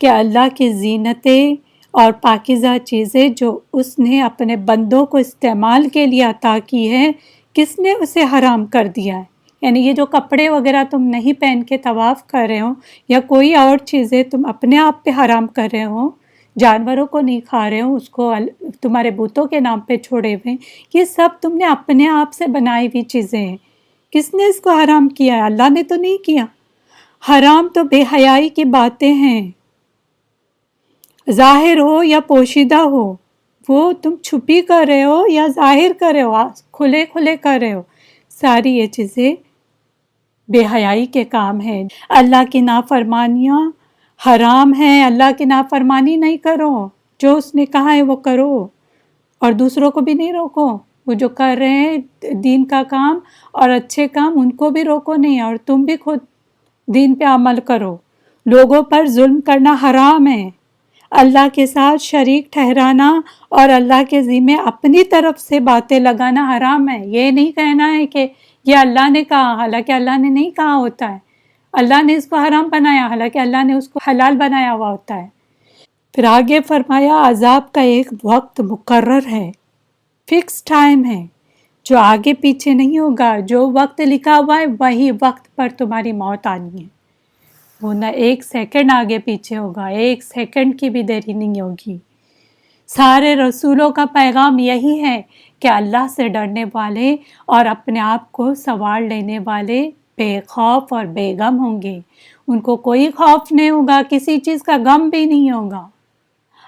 Speaker 2: کہ اللہ کی زینتیں اور پاکیزہ چیزیں جو اس نے اپنے بندوں کو استعمال کے لیے عطا کی ہے، کس نے اسے حرام کر دیا ہے؟ یعنی یہ جو کپڑے وغیرہ تم نہیں پہن کے طواف کر رہے ہو، یا کوئی اور چیزیں تم اپنے آپ پہ حرام کر رہے ہو، جانوروں کو نہیں کھا رہے ہو، اس کو تمہارے بتوں کے نام پہ چھوڑے ہوئے، یہ سب تم نے اپنے آپ سے بنائی ہوئی چیزیں ہیں۔ کس نے اس کو حرام کیا ہے؟ اللہ نے تو نہیں کیا۔ حرام تو بے حیائی کی باتیں ہیں، ظاہر ہو یا پوشیدہ ہو، وہ تم چھپی کر رہے ہو یا ظاہر کر رہے ہو، کھلے کھلے کر رہے ہو، ساری یہ چیزیں بے حیائی کے کام ہیں۔ اللہ کی نافرمانیاں حرام ہیں، اللہ کی نافرمانی نہیں کرو، جو اس نے کہا ہے وہ کرو، اور دوسروں کو بھی نہیں روکو، وہ جو کر رہے ہیں دین کا کام اور اچھے کام ان کو بھی روکو نہیں، اور تم بھی خود دین پہ عمل کرو۔ لوگوں پر ظلم کرنا حرام ہے، اللہ کے ساتھ شریک ٹھہرانا اور اللہ کے ذمے اپنی طرف سے باتیں لگانا حرام ہے۔ یہ نہیں کہنا ہے کہ یہ اللہ نے کہا، حالانکہ اللہ نے نہیں کہا ہوتا ہے، اللہ نے اس کو حرام بنایا، حالانکہ اللہ نے اس کو حلال بنایا ہوا ہوتا ہے۔ پھر آگے فرمایا عذاب کا ایک وقت مقرر ہے، فکس ٹائم ہے، جو آگے پیچھے نہیں ہوگا، جو وقت لکھا ہوا ہے وہی وقت پر تمہاری موت آنی ہے، وہ نہ ایک سیکنڈ آگے پیچھے ہوگا، ایک سیکنڈ کی بھی دیری نہیں ہوگی۔ سارے رسولوں کا پیغام یہی ہے کہ اللہ سے ڈرنے والے اور اپنے آپ کو سنوار لینے والے بے خوف اور بے غم ہوں گے، ان کو کوئی خوف نہیں ہوگا، کسی چیز کا غم بھی نہیں ہوگا۔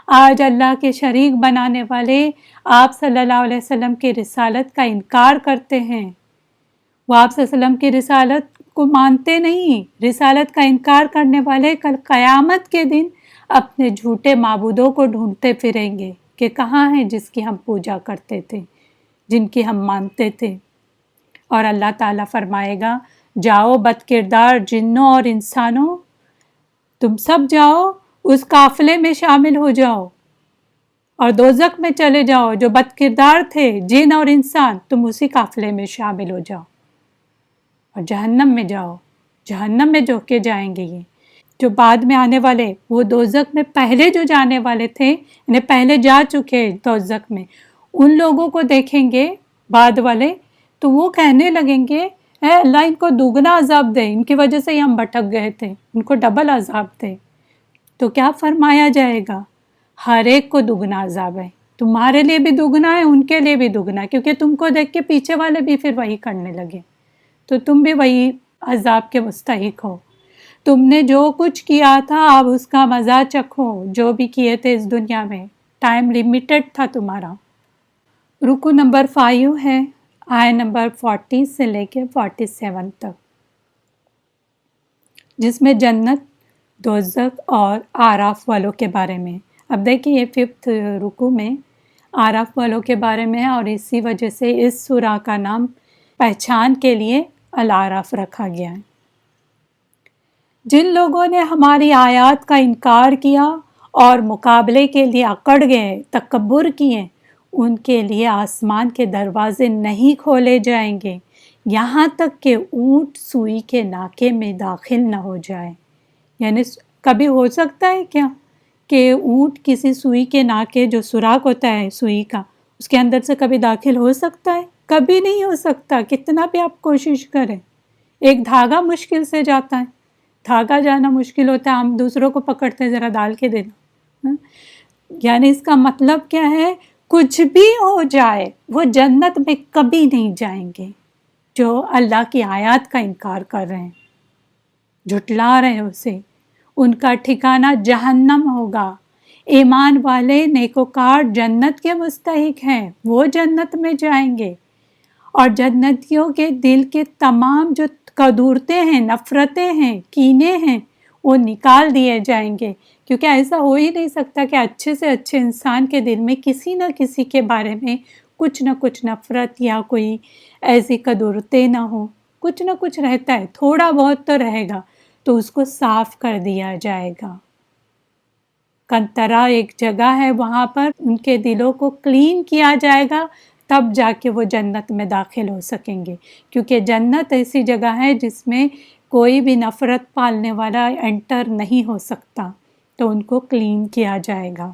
Speaker 2: آج اللہ کے شریک بنانے والے آپ صلی اللہ علیہ وسلم کی رسالت کا انکار کرتے ہیں، وہ آپ صلی اللہ علیہ وسلم کی رسالت کو مانتے نہیں، رسالت کا انکار کرنے والے کل قیامت کے دن اپنے جھوٹے معبودوں کو ڈھونڈتے پھریں گے کہ کہاں ہیں جس کی ہم پوجا کرتے تھے، جن کی ہم مانتے تھے۔ اور اللہ تعالیٰ فرمائے گا جاؤ بد کردار جنوں اور انسانوں، تم سب جاؤ اس قافلے میں شامل ہو جاؤ اور دوزخ میں چلے جاؤ، جو بد کردار تھے جن اور انسان تم اسی قافلے میں شامل ہو جاؤ اور جہنم میں جاؤ، جہنم میں جو کے جائیں گے۔ یہ جو بعد میں آنے والے، وہ دوزخ میں پہلے جو جانے والے تھے، یعنی پہلے جا چکے دوزخ میں، ان لوگوں کو دیکھیں گے بعد والے تو وہ کہنے لگیں گے اے اللہ ان کو دوگنا عذاب دے، ان کی وجہ سے ہی ہم بھٹک گئے تھے، ان کو ڈبل عذاب دے۔ تو کیا فرمایا جائے گا؟ ہر ایک کو دگنا عذاب ہے، تمہارے لیے بھی دگنا ہے، ان کے لیے بھی دگنا ہے، کیونکہ تم کو دیکھ کے پیچھے والے بھی پھر وہی کرنے لگے، تو تم بھی وہی عذاب کے مستحق ہو۔ تم نے جو کچھ کیا تھا اب اس کا مزہ چکھو، جو بھی کیے تھے اس دنیا میں، ٹائم لیمیٹڈ تھا تمہارا۔ رکو نمبر 5 ہے، آیت نمبر 40 سے لے کے 47 تک، جس میں جنت، دوزخ اور آراف والوں کے بارے میں۔ اب دیکھیں یہ 5 رکو میں آراف والوں کے بارے میں ہے، اور اسی وجہ سے اس سورہ کا نام پہچان کے لیے الاعراف رکھا گیا ہے۔ جن لوگوں نے ہماری آیات کا انکار کیا اور مقابلے کے لیے اکڑ گئے، تکبر کیے، ان کے لیے آسمان کے دروازے نہیں کھولے جائیں گے یہاں تک کہ اونٹ سوئی کے ناکے میں داخل نہ ہو جائے۔ یعنی کبھی ہو سکتا ہے کیا کہ اونٹ کسی سوئی کے ناکے، جو سوراخ ہوتا ہے سوئی کا، اس کے اندر سے کبھی داخل ہو سکتا ہے؟ کبھی نہیں ہو سکتا، کتنا بھی آپ کوشش کریں۔ ایک دھاگا مشکل سے جاتا ہے، دھاگا جانا مشکل ہوتا ہے، ہم دوسروں کو پکڑتے ہیں ذرا ڈال کے دینا۔ یعنی اس کا مطلب کیا ہے؟ کچھ بھی ہو جائے وہ جنت میں کبھی نہیں جائیں گے جو اللہ کی آیات کا انکار کر رہے ہیں، جھٹلا رہے ہیں اسے۔ ان کا ٹھکانہ جہنم ہوگا۔ ایمان والے نیکوکار جنت کے مستحق ہیں، وہ جنت میں جائیں گے، اور جنتیوں کے دل کے تمام جو قدورتیں ہیں، نفرتیں ہیں، کینے ہیں، وہ نکال دیے جائیں گے، کیونکہ ایسا ہو ہی نہیں سکتا کہ اچھے سے اچھے انسان کے دل میں کسی نہ کسی کے بارے میں کچھ نہ کچھ نفرت یا کوئی ایسی قدورتیں نہ ہو، کچھ نہ کچھ رہتا ہے، تھوڑا بہت تو رہے گا، تو اس کو صاف کر دیا جائے گا۔ کنترا ایک جگہ ہے، وہاں پر ان کے دلوں کو کلین کیا جائے گا، تب جا کے وہ جنت میں داخل ہو سکیں گے، کیونکہ جنت ایسی جگہ ہے جس میں کوئی بھی نفرت پالنے والا انٹر نہیں ہو سکتا، تو ان کو کلین کیا جائے گا۔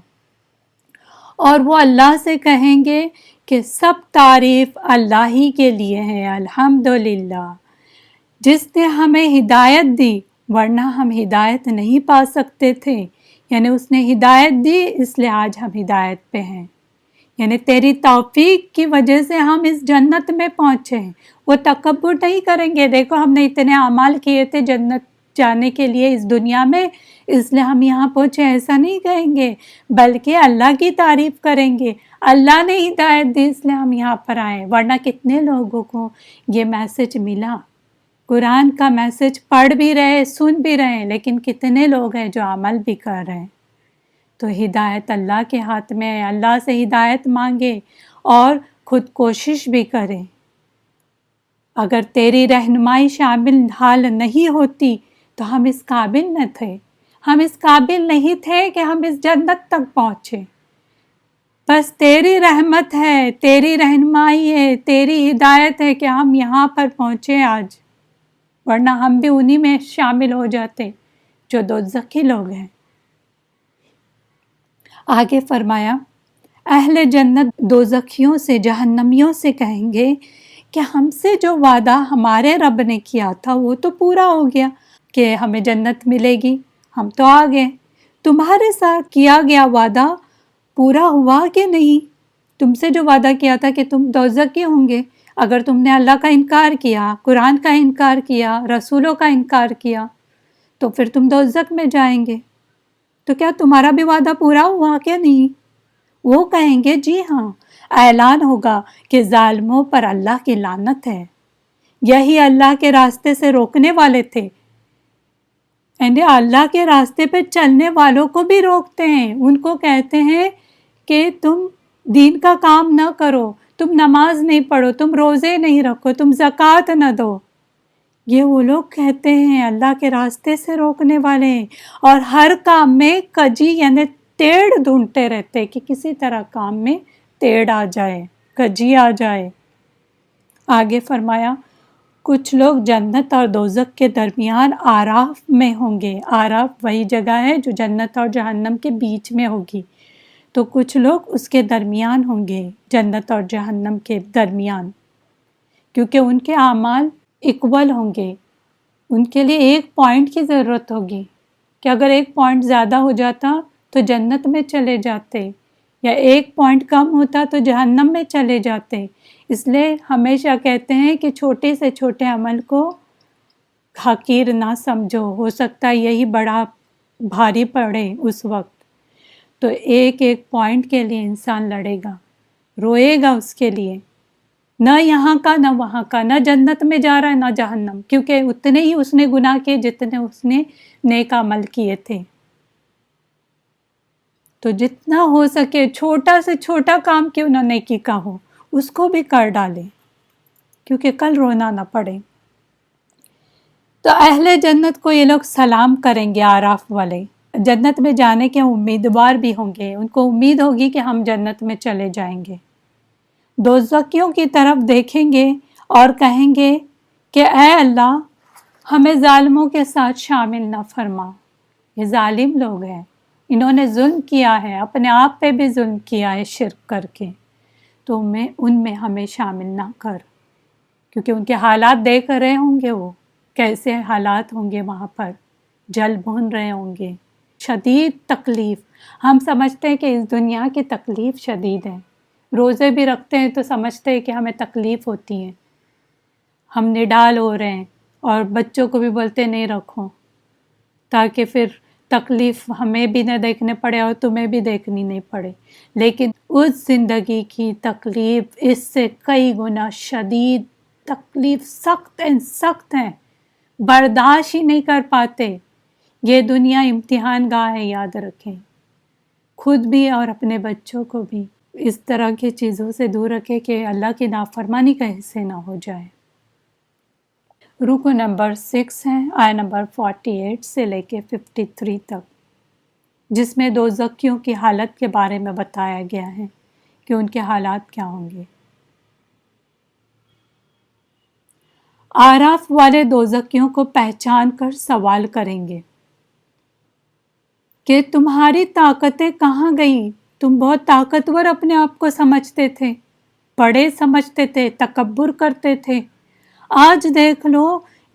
Speaker 2: اور وہ اللہ سے کہیں گے کہ سب تعریف اللہ ہی کے لیے ہے، الحمدللہ، جس نے ہمیں ہدایت دی، ورنہ ہم ہدایت نہیں پا سکتے تھے۔ یعنی اس نے ہدایت دی، اس لیے آج ہم ہدایت پہ ہیں، یعنی تیری توفیق کی وجہ سے ہم اس جنت میں پہنچے ہیں۔ وہ تکبر نہیں کریں گے، دیکھو ہم نے اتنے اعمال کیے تھے جنت جانے کے لیے اس دنیا میں، اس لیے ہم یہاں پہنچے، ایسا نہیں کہیں گے، بلکہ اللہ کی تعریف کریں گے، اللہ نے ہدایت دی اس لیے ہم یہاں پر آئے۔ ورنہ کتنے لوگوں کو یہ میسج ملا، قرآن کا میسج پڑھ بھی رہے، سن بھی رہے، لیکن کتنے لوگ ہیں جو عمل بھی کر رہے ہیں۔ تو ہدایت اللہ کے ہاتھ میں ہے، اللہ سے ہدایت مانگے اور خود کوشش بھی کرے۔ اگر تیری رہنمائی شامل حال نہیں ہوتی تو ہم اس قابل نہ تھے، ہم اس قابل نہیں تھے کہ ہم اس جنت تک پہنچے۔ بس تیری رحمت ہے، تیری رہنمائی ہے، تیری ہدایت ہے کہ ہم یہاں پر پہنچے آج، ورنہ ہم بھی انہی میں شامل ہو جاتے جو دوزخی لوگ ہیں۔ آگے فرمایا، اہل جنت دوزخیوں سے، جہنمیوں سے کہیں گے کہ ہم سے جو وعدہ ہمارے رب نے کیا تھا وہ تو پورا ہو گیا کہ ہمیں جنت ملے گی، ہم تو آ گئے، تمہارے ساتھ کیا گیا وعدہ پورا ہوا کہ نہیں؟ تم سے جو وعدہ کیا تھا کہ تم دوزخی ہوں گے، اگر تم نے اللہ کا انکار کیا، قرآن کا انکار کیا، رسولوں کا انکار کیا، تو پھر تم دوزخ میں جائیں گے، تو کیا تمہارا بھی وعدہ پورا ہوا کہ نہیں؟ وہ کہیں گے جی ہاں، اعلان ہوگا کہ ظالموں پر اللہ کی لعنت ہے، یہی اللہ کے راستے سے روکنے والے تھے، یعنی اللہ کے راستے پہ چلنے والوں کو بھی روکتے ہیں، ان کو کہتے ہیں کہ تم دین کا کام نہ کرو، تم نماز نہیں پڑھو، تم روزے نہیں رکھو، تم زکوٰۃ نہ دو۔ یہ وہ لوگ کہتے ہیں اللہ کے راستے سے روکنے والے ہیں، اور ہر کام میں کجی یعنی ٹیڑھ ڈھونڈتے رہتے کہ کسی طرح کام میں ٹیڑھ آ جائے، کجی آ جائے۔ آگے فرمایا، کچھ لوگ جنت اور دوزخ کے درمیان آراف میں ہوں گے۔ آراف وہی جگہ ہے جو جنت اور جہنم کے بیچ میں ہوگی، تو کچھ لوگ اس کے درمیان ہوں گے، جنت اور جہنم کے درمیان، کیونکہ ان کے اعمال اکول ہوں گے، ان کے لیے ایک پوائنٹ کی ضرورت ہوگی، کہ اگر 1 پوائنٹ زیادہ ہو جاتا تو جنت میں چلے جاتے، یا 1 پوائنٹ کم ہوتا تو جہنم میں چلے جاتے۔ اس لیے ہمیشہ کہتے ہیں کہ چھوٹے سے چھوٹے عمل کو حقیر نہ سمجھو، ہو سکتا ہے یہی بڑا بھاری پڑے اس وقت۔ تو 1 پوائنٹ کے لیے انسان لڑے گا، روئے گا اس کے لیے، نہ یہاں کا نہ وہاں کا، نہ جنت میں جا رہا ہے نہ جہنم، کیونکہ اتنے ہی اس نے گناہ کیے جتنے اس نے نیک عمل کیے تھے۔ تو جتنا ہو سکے چھوٹا سے چھوٹا کام کیوں نہ نیکی کا ہو، اس کو بھی کر ڈالے، کیونکہ کل رونا نہ پڑے۔ تو اہل جنت کو یہ لوگ سلام کریں گے، آراف والے جنت میں جانے کے امیدوار بھی ہوں گے، ان کو امید ہوگی کہ ہم جنت میں چلے جائیں گے۔ دوزخیوں کی طرف دیکھیں گے اور کہیں گے کہ اے اللہ، ہمیں ظالموں کے ساتھ شامل نہ فرما، یہ ظالم لوگ ہیں، انہوں نے ظلم کیا ہے، اپنے آپ پہ بھی ظلم کیا ہے شرک کر کے، تو ان میں ہمیں شامل نہ کر، کیونکہ ان کے حالات دیکھ رہے ہوں گے، وہ کیسے حالات ہوں گے، وہاں پر جل بھن رہے ہوں گے، شدید تکلیف۔ ہم سمجھتے ہیں کہ اس دنیا کی تکلیف شدید ہے، روزے بھی رکھتے ہیں تو سمجھتے ہیں کہ ہمیں تکلیف ہوتی ہے، ہم نڈال ہو رہے ہیں، اور بچوں کو بھی بولتے نہیں رکھو، تاکہ پھر تکلیف ہمیں بھی نہ دیکھنے پڑے اور تمہیں بھی دیکھنی نہیں پڑے۔ لیکن اس زندگی کی تکلیف اس سے کئی گنا شدید تکلیف، سخت ہیں، برداشت ہی نہیں کر پاتے۔ یہ دنیا امتحان گاہ ہے، یاد رکھیں، خود بھی اور اپنے بچوں کو بھی اس طرح کی چیزوں سے دور رکھے کہ اللہ کی نافرمانی کا حصے نہ ہو جائے۔ رکو نمبر 6 ہے، آیت نمبر 48 سے لے کے 53 تک، جس میں دوزخیوں کی حالت کے بارے میں بتایا گیا ہے کہ ان کے حالات کیا ہوں گے۔ آراف والے دوزخیوں کو پہچان کر سوال کریں گے کہ تمہاری طاقتیں کہاں گئیں؟ تم بہت طاقتور اپنے آپ کو سمجھتے تھے، بڑے سمجھتے تھے، تکبر کرتے تھے، آج دیکھ لو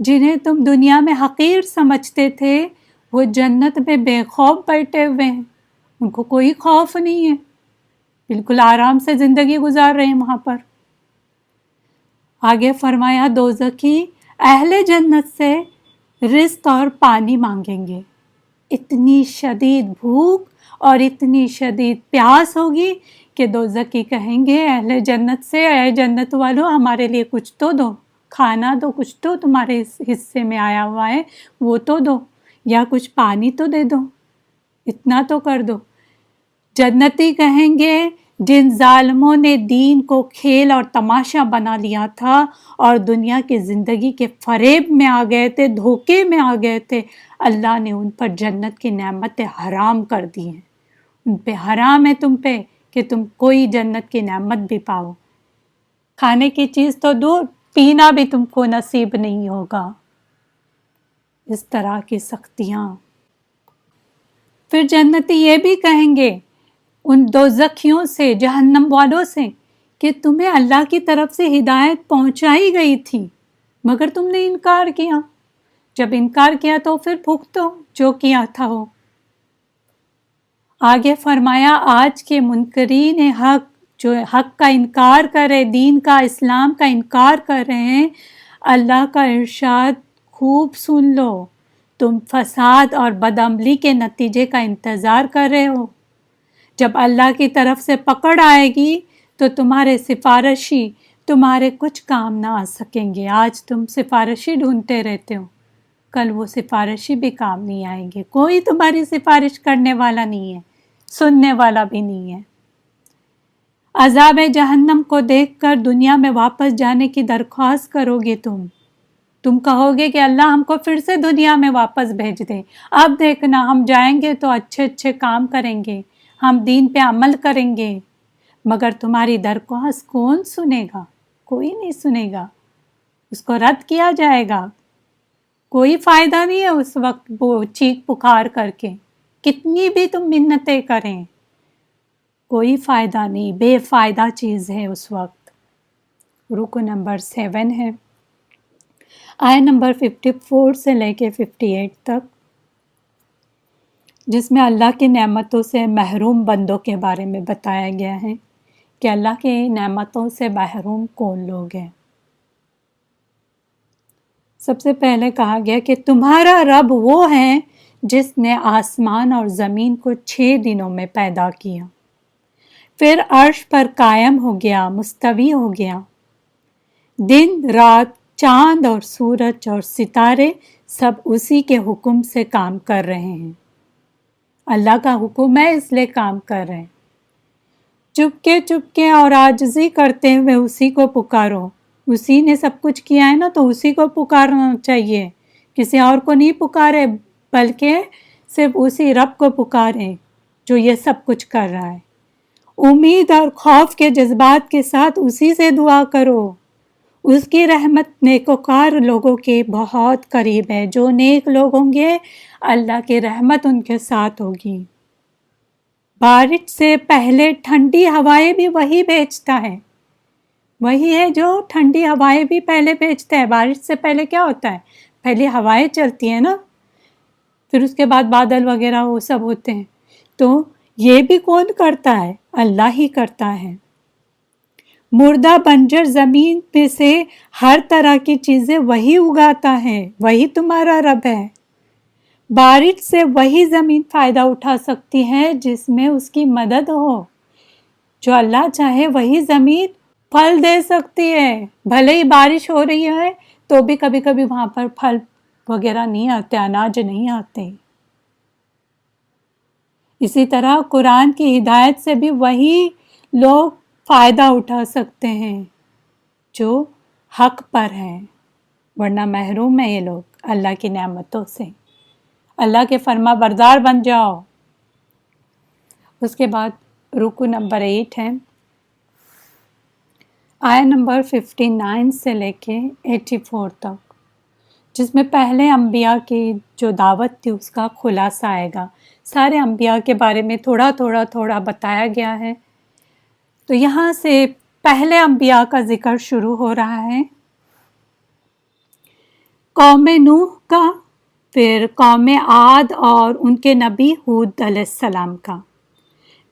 Speaker 2: جنہیں تم دنیا میں حقیر سمجھتے تھے وہ جنت میں بے خوف بیٹھے ہوئے ہیں، ان کو کوئی خوف نہیں ہے، بالکل آرام سے زندگی گزار رہے ہیں وہاں پر۔ آگے فرمایا دوزخی اہل جنت سے رزق اور پانی مانگیں گے، اتنی شدید بھوک اور اتنی شدید پیاس ہوگی کہ دوزخی کہیں گے اہل جنت سے، اے جنت والو ہمارے لیے کچھ تو دو، کھانا دو، کچھ تو تمہارے حصے میں آیا ہوا ہے وہ تو دو، یا کچھ پانی تو دے دو، اتنا تو کر دو۔ جنتی کہیں گے جن ظالموں نے دین کو کھیل اور تماشا بنا لیا تھا اور دنیا کی زندگی کے فریب میں آ گئے تھے، دھوکے میں آ گئے تھے، اللہ نے ان پر جنت کی نعمتیں حرام کر دی ہیں، ان پہ حرام ہے تم پہ کہ تم کوئی جنت کی نعمت بھی پاؤ، کھانے کی چیز تو دور، پینا بھی تم کو نصیب نہیں ہوگا۔ اس طرح کی سختیاں۔ پھر جنتی یہ بھی کہیں گے ان دوزخیوں سے، جہنم والوں سے، کہ تمہیں اللہ کی طرف سے ہدایت پہنچائی گئی تھی مگر تم نے انکار کیا، جب انکار کیا تو پھر بھگتو جو کیا تھا وہ۔ آگے فرمایا آج کے منکرین حق جو حق کا انکار کر رہے، دین کا، اسلام کا انکار کر رہے ہیں، اللہ کا ارشاد خوب سن لو، تم فساد اور بدعملی کے نتیجے کا انتظار کر رہے ہو، جب اللہ کی طرف سے پکڑ آئے گی تو تمہارے سفارشی تمہارے کچھ کام نہ آ سکیں گے۔ آج تم سفارشی ڈھونڈتے رہتے ہو، کل وہ سفارشی بھی کام نہیں آئیں گے، کوئی تمہاری سفارش کرنے والا نہیں ہے، سننے والا بھی نہیں ہے۔ عذاب جہنم کو دیکھ کر دنیا میں واپس جانے کی درخواست کرو گے تم کہو گے کہ اللہ ہم کو پھر سے دنیا میں واپس بھیج دے، اب دیکھنا ہم جائیں گے تو اچھے اچھے کام کریں گے، ہم دین پہ عمل کریں گے، مگر تمہاری درخواست کون سنے گا؟ کوئی نہیں سنے گا، اس کو رد کیا جائے گا، کوئی فائدہ نہیں ہے اس وقت وہ چیخ پکار کر کے، کتنی بھی تم منتیں کریں کوئی فائدہ نہیں، بے فائدہ چیز ہے اس وقت۔ رکو نمبر 7 ہے، آیت نمبر 54 سے لے کے 58 تک، جس میں اللہ کی نعمتوں سے محروم بندوں کے بارے میں بتایا گیا ہے کہ اللہ کی نعمتوں سے محروم کون لوگ ہیں۔ سب سے پہلے کہا گیا کہ تمہارا رب وہ ہے جس نے آسمان اور زمین کو 6 دنوں میں پیدا کیا، پھر عرش پر قائم ہو گیا، مستوی ہو گیا۔ دن رات، چاند اور سورج اور ستارے سب اسی کے حکم سے کام کر رہے ہیں۔ اللہ کا حکم ہے اس لیے کام کر رہے ہیں۔ چپکے اور عاجزی کرتے ہوئے اسی کو پکارو۔ اسی نے سب کچھ کیا ہے نا، تو اسی کو پکارنا چاہیے، کسی اور کو نہیں پکارے، بلکہ صرف اسی رب کو پکارے جو یہ سب کچھ کر رہا ہے۔ امید اور خوف کے جذبات کے ساتھ اسی سے دعا کرو۔ اس کی رحمت نیکوکار لوگوں کے بہت قریب ہے۔ جو نیک لوگ ہوں گے اللہ کی رحمت ان کے ساتھ ہوگی۔ بارش سے پہلے ٹھنڈی ہوائیں بھی وہی بھیجتا ہے، وہی ہے جو ٹھنڈی ہوائیں بھی پہلے بھیجتا ہے۔ بارش سے پہلے کیا ہوتا ہے؟ پہلے ہوائیں چلتی ہیں نا، پھر اس کے بعد بادل وغیرہ وہ سب ہوتے ہیں۔ تو یہ بھی کون کرتا ہے؟ اللہ ہی کرتا ہے۔ مردہ بنجر زمین پہ سے ہر طرح کی چیزیں وہی اگاتا ہے، وہی تمہارا رب ہے۔ بارش سے وہی زمین فائدہ اٹھا سکتی ہے جس میں اس کی مدد ہو۔ جو اللہ چاہے وہی زمین پھل دے سکتی ہے۔ بھلے ہی بارش ہو رہی ہے تو بھی کبھی کبھی وہاں پر پھل وغیرہ نہیں آتے، اناج نہیں آتے۔ اسی طرح قرآن کی ہدایت سے بھی وہی لوگ فائدہ اٹھا سکتے ہیں جو حق پر ہیں، ورنہ محروم ہیں یہ لوگ اللہ کی نعمتوں سے۔ اللہ کے فرما بردار بن جاؤ۔ اس کے بعد رکو نمبر 8 ہے، آیت نمبر 59 سے لے کے 84 تک، جس میں پہلے انبیاء کی جو دعوت تھی اس کا خلاصہ آئے گا۔ سارے انبیاء کے بارے میں تھوڑا بتایا گیا ہے۔ تو یہاں سے پہلے انبیاء کا ذکر شروع ہو رہا ہے، قوم نوح کا، پھر قوم عاد اور ان کے نبی ہود علیہ السلام کا،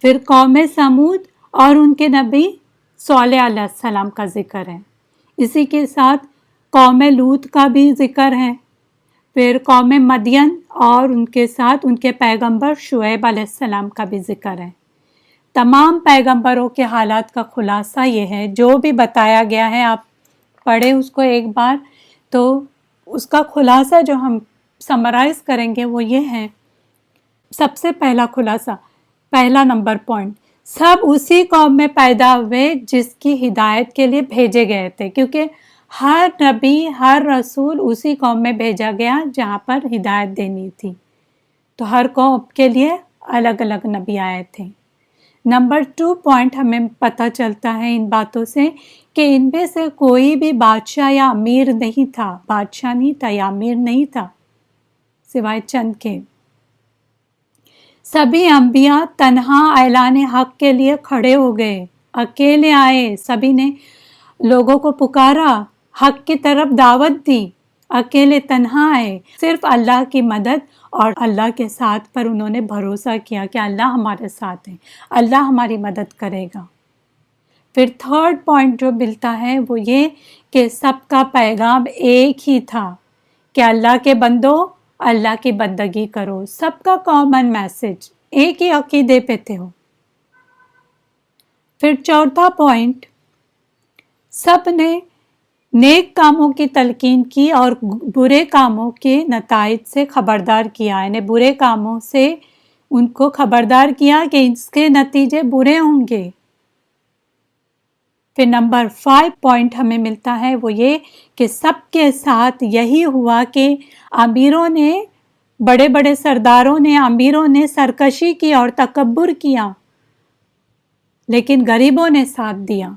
Speaker 2: پھر قوم سمود اور ان کے نبی صالح علیہ السلام کا ذکر ہے۔ اسی کے ساتھ قوم لوط کا بھی ذکر ہے، پھر قوم مدین اور ان کے ساتھ ان کے پیغمبر شعیب علیہ السلام کا بھی ذکر ہے۔ تمام پیغمبروں کے حالات کا خلاصہ یہ ہے، جو بھی بتایا گیا ہے آپ پڑھیں اس کو ایک بار، تو اس کا خلاصہ جو ہم سمرائز کریں گے وہ یہ ہے۔ سب سے پہلا خلاصہ، پہلا نمبر پوائنٹ، سب اسی قوم میں پیدا ہوئے جس کی ہدایت کے لیے بھیجے گئے تھے، کیونکہ ہر نبی ہر رسول اسی قوم میں بھیجا گیا جہاں پر ہدایت دینی تھی، تو ہر قوم کے لیے الگ الگ نبی آئے تھے۔ نمبر 2 پوائنٹ ہمیں پتہ چلتا ہے ان باتوں سے کہ ان میں سے کوئی بھی بادشاہ یا امیر نہیں تھا، بادشاہ نہیں تھا یا امیر نہیں تھا سوائے چند کے۔ سبھی انبیاء تنہا اعلان حق کے لیے کھڑے ہو گئے، اکیلے آئے، سبھی نے لوگوں کو پکارا، حق کی طرف دعوت دی، اکیلے تنہا آئے، صرف اللہ کی مدد اور اللہ کے ساتھ پر انہوں نے بھروسہ کیا کہ اللہ ہمارے ساتھ ہے، اللہ ہماری مدد کرے گا۔ پھر 3rd پوائنٹ جو ملتا ہے وہ یہ کہ سب کا پیغام ایک ہی تھا کہ اللہ کے بندوں اللہ کی بندگی کرو، سب کا کامن میسج، ایک ہی عقیدے پہ تھے ہو۔ پھر 4تھا پوائنٹ، سب نے نیک کاموں کی تلقین کی اور برے کاموں کے نتائج سے خبردار کیا، یعنی برے کاموں سے ان کو خبردار کیا کہ اس کے نتیجے برے ہوں گے۔ پھر نمبر 5 پوائنٹ ہمیں ملتا ہے وہ یہ کہ سب کے ساتھ یہی ہوا کہ امیروں نے، بڑے بڑے سرداروں نے، امیروں نے سرکشی کی اور تکبر کیا، لیکن غریبوں نے ساتھ دیا۔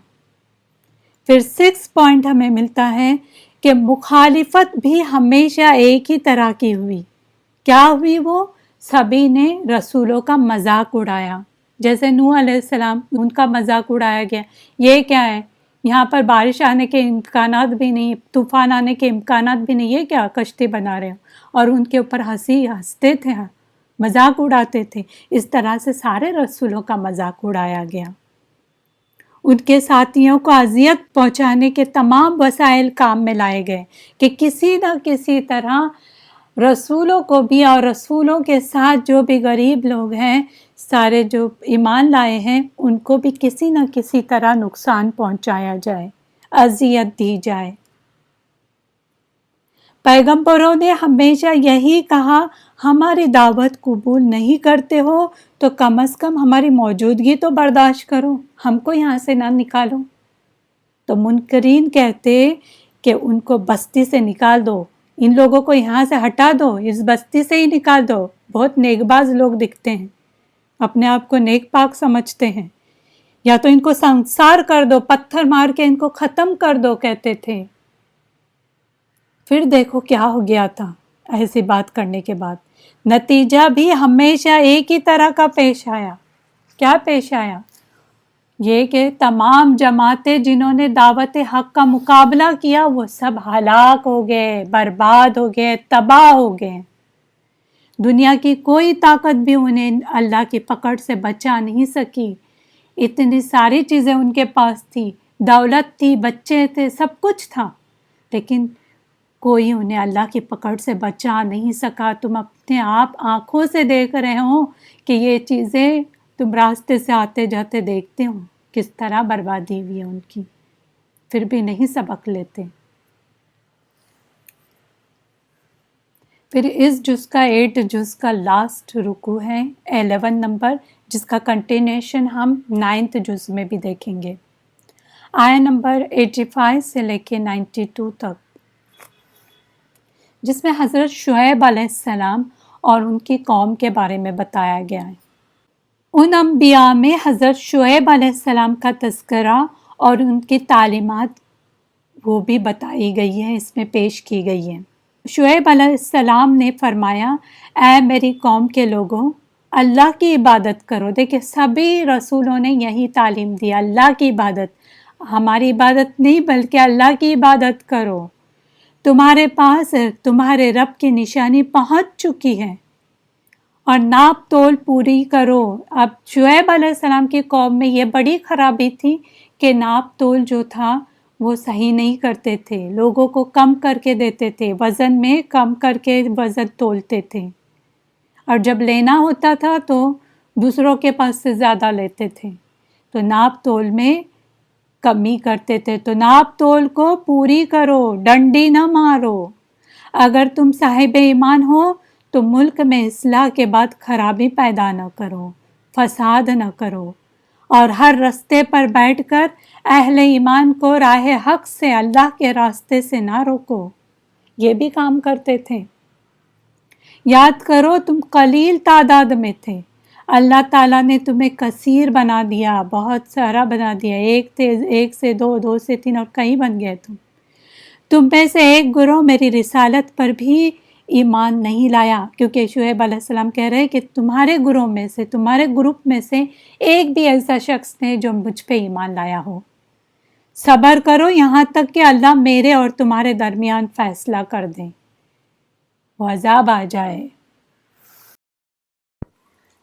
Speaker 2: پھر 6 پوائنٹ ہمیں ملتا ہے کہ مخالفت بھی ہمیشہ ایک ہی طرح کی ہوئی۔ کیا ہوئی وہ؟ سبھی نے رسولوں کا مذاق اڑایا، جیسے نوح علیہ السلام، ان کا مذاق اڑایا گیا۔ یہ کیا ہے؟ یہاں پر بارش آنے کے امکانات بھی نہیں، طوفان آنے کے امکانات بھی نہیں، یہ کیا کشتی بنا رہے ہو؟ اور ان کے اوپر ہنستے تھے مذاق اڑاتے تھے. اس طرح سے سارے رسولوں کا مذاق اڑایا گیا. ان کے ساتھیوں کو اذیت پہنچانے کے تمام وسائل کام میں لائے گئے کہ کسی نہ کسی طرح رسولوں کو بھی اور رسولوں کے ساتھ جو بھی غریب لوگ ہیں، سارے جو ایمان لائے ہیں، ان کو بھی کسی نہ کسی طرح نقصان پہنچایا جائے، اذیت دی جائے. پیغمبروں نے ہمیشہ یہی کہا، ہماری دعوت قبول نہیں کرتے ہو تو کم از کم ہماری موجودگی تو برداشت کرو، ہم کو یہاں سے نہ نکالو. تو منکرین کہتے کہ ان کو بستی سے نکال دو، ان لوگوں کو یہاں سے ہٹا دو، اس بستی سے ہی نکال دو. بہت نیک باز لوگ دکھتے ہیں، اپنے آپ کو نیک پاک سمجھتے ہیں. یا تو ان کو سنسار کر دو، پتھر مار کے ان کو ختم کر دو کہتے تھے. پھر دیکھو کیا ہو گیا تھا ایسی بات کرنے کے بعد. نتیجہ بھی ہمیشہ ایک ہی طرح کا پیش آیا. کیا پیش آیا؟ یہ کہ تمام جماعتیں جنہوں نے دعوت حق کا مقابلہ کیا وہ سب ہلاک ہو گئے، برباد ہو گئے، تباہ ہو گئے. دنیا کی کوئی طاقت بھی انہیں اللہ کی پکڑ سے بچا نہیں سکی. اتنی ساری چیزیں ان کے پاس تھی، دولت تھی، بچے تھے، سب کچھ تھا، لیکن کوئی انہیں اللہ کی پکڑ سے بچا نہیں سکا. تم اپنے آپ آنکھوں سے دیکھ رہے ہو کہ یہ چیزیں تم راستے سے آتے جاتے دیکھتے ہو کس طرح بربادی ہوئی ہے ان کی، پھر بھی نہیں سبق لیتے. پھر اس جز کا 8 جز کا لاسٹ رکوع ہے 11 نمبر، جس کا کنٹینیوشن ہم 9 جز میں بھی دیکھیں گے. آیا نمبر 85 سے لے کے 92 تک، جس میں حضرت شعیب علیہ السلام اور ان کی قوم کے بارے میں بتایا گیا ہے. ان انبیاء میں حضرت شعیب علیہ السلام کا تذکرہ اور ان کی تعلیمات وہ بھی بتائی گئی ہے، اس میں پیش کی گئی ہے. شعیب علیہ السلام نے فرمایا، اے میری قوم کے لوگوں، اللہ کی عبادت کرو. دیکھیں سبھی رسولوں نے یہی تعلیم دی، اللہ کی عبادت، ہماری عبادت نہیں بلکہ اللہ کی عبادت کرو. تمہارے پاس تمہارے رب کی نشانی پہنچ چکی ہے اور ناپ تول پوری کرو. اب شعیب علیہ السلام کی قوم میں یہ بڑی خرابی تھی کہ ناپ تول جو تھا وہ صحیح نہیں کرتے تھے، لوگوں کو کم کر کے دیتے تھے، وزن میں کم کر کے وزن تولتے تھے، اور جب لینا ہوتا تھا تو دوسروں کے پاس سے زیادہ لیتے تھے، تو ناپ تول میں کمی کرتے تھے. تو ناپ تول کو پوری کرو، ڈنڈی نہ مارو. اگر تم صاحب ایمان ہو تو ملک میں اصلاح کے بعد خرابی پیدا نہ کرو، فساد نہ کرو، اور ہر رستے پر بیٹھ کر اہل ایمان کو راہ حق سے، اللہ کے راستے سے نہ روکو. یہ بھی کام کرتے تھے. یاد کرو تم قلیل تعداد میں تھے، اللہ تعالیٰ نے تمہیں کثیر بنا دیا، بہت سارا بنا دیا. ایک سے دو، دو سے تین، اور کئی بن گئے. تم میں سے ایک گروہ میری رسالت پر بھی ایمان نہیں لایا، کیونکہ شعیب علیہ السلام کہہ رہے کہ تمہارے گروہ میں سے، تمہارے گروپ میں سے ایک بھی ایسا شخص نہیں جو مجھ پہ ایمان لایا ہو. صبر کرو یہاں تک کہ اللہ میرے اور تمہارے درمیان فیصلہ کر دیں، وہ عذاب آ جائے.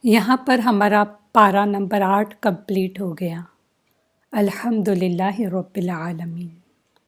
Speaker 2: یہاں پر ہمارا پارہ نمبر 8 کمپلیٹ ہو گیا. الحمدللہ رب العالمین.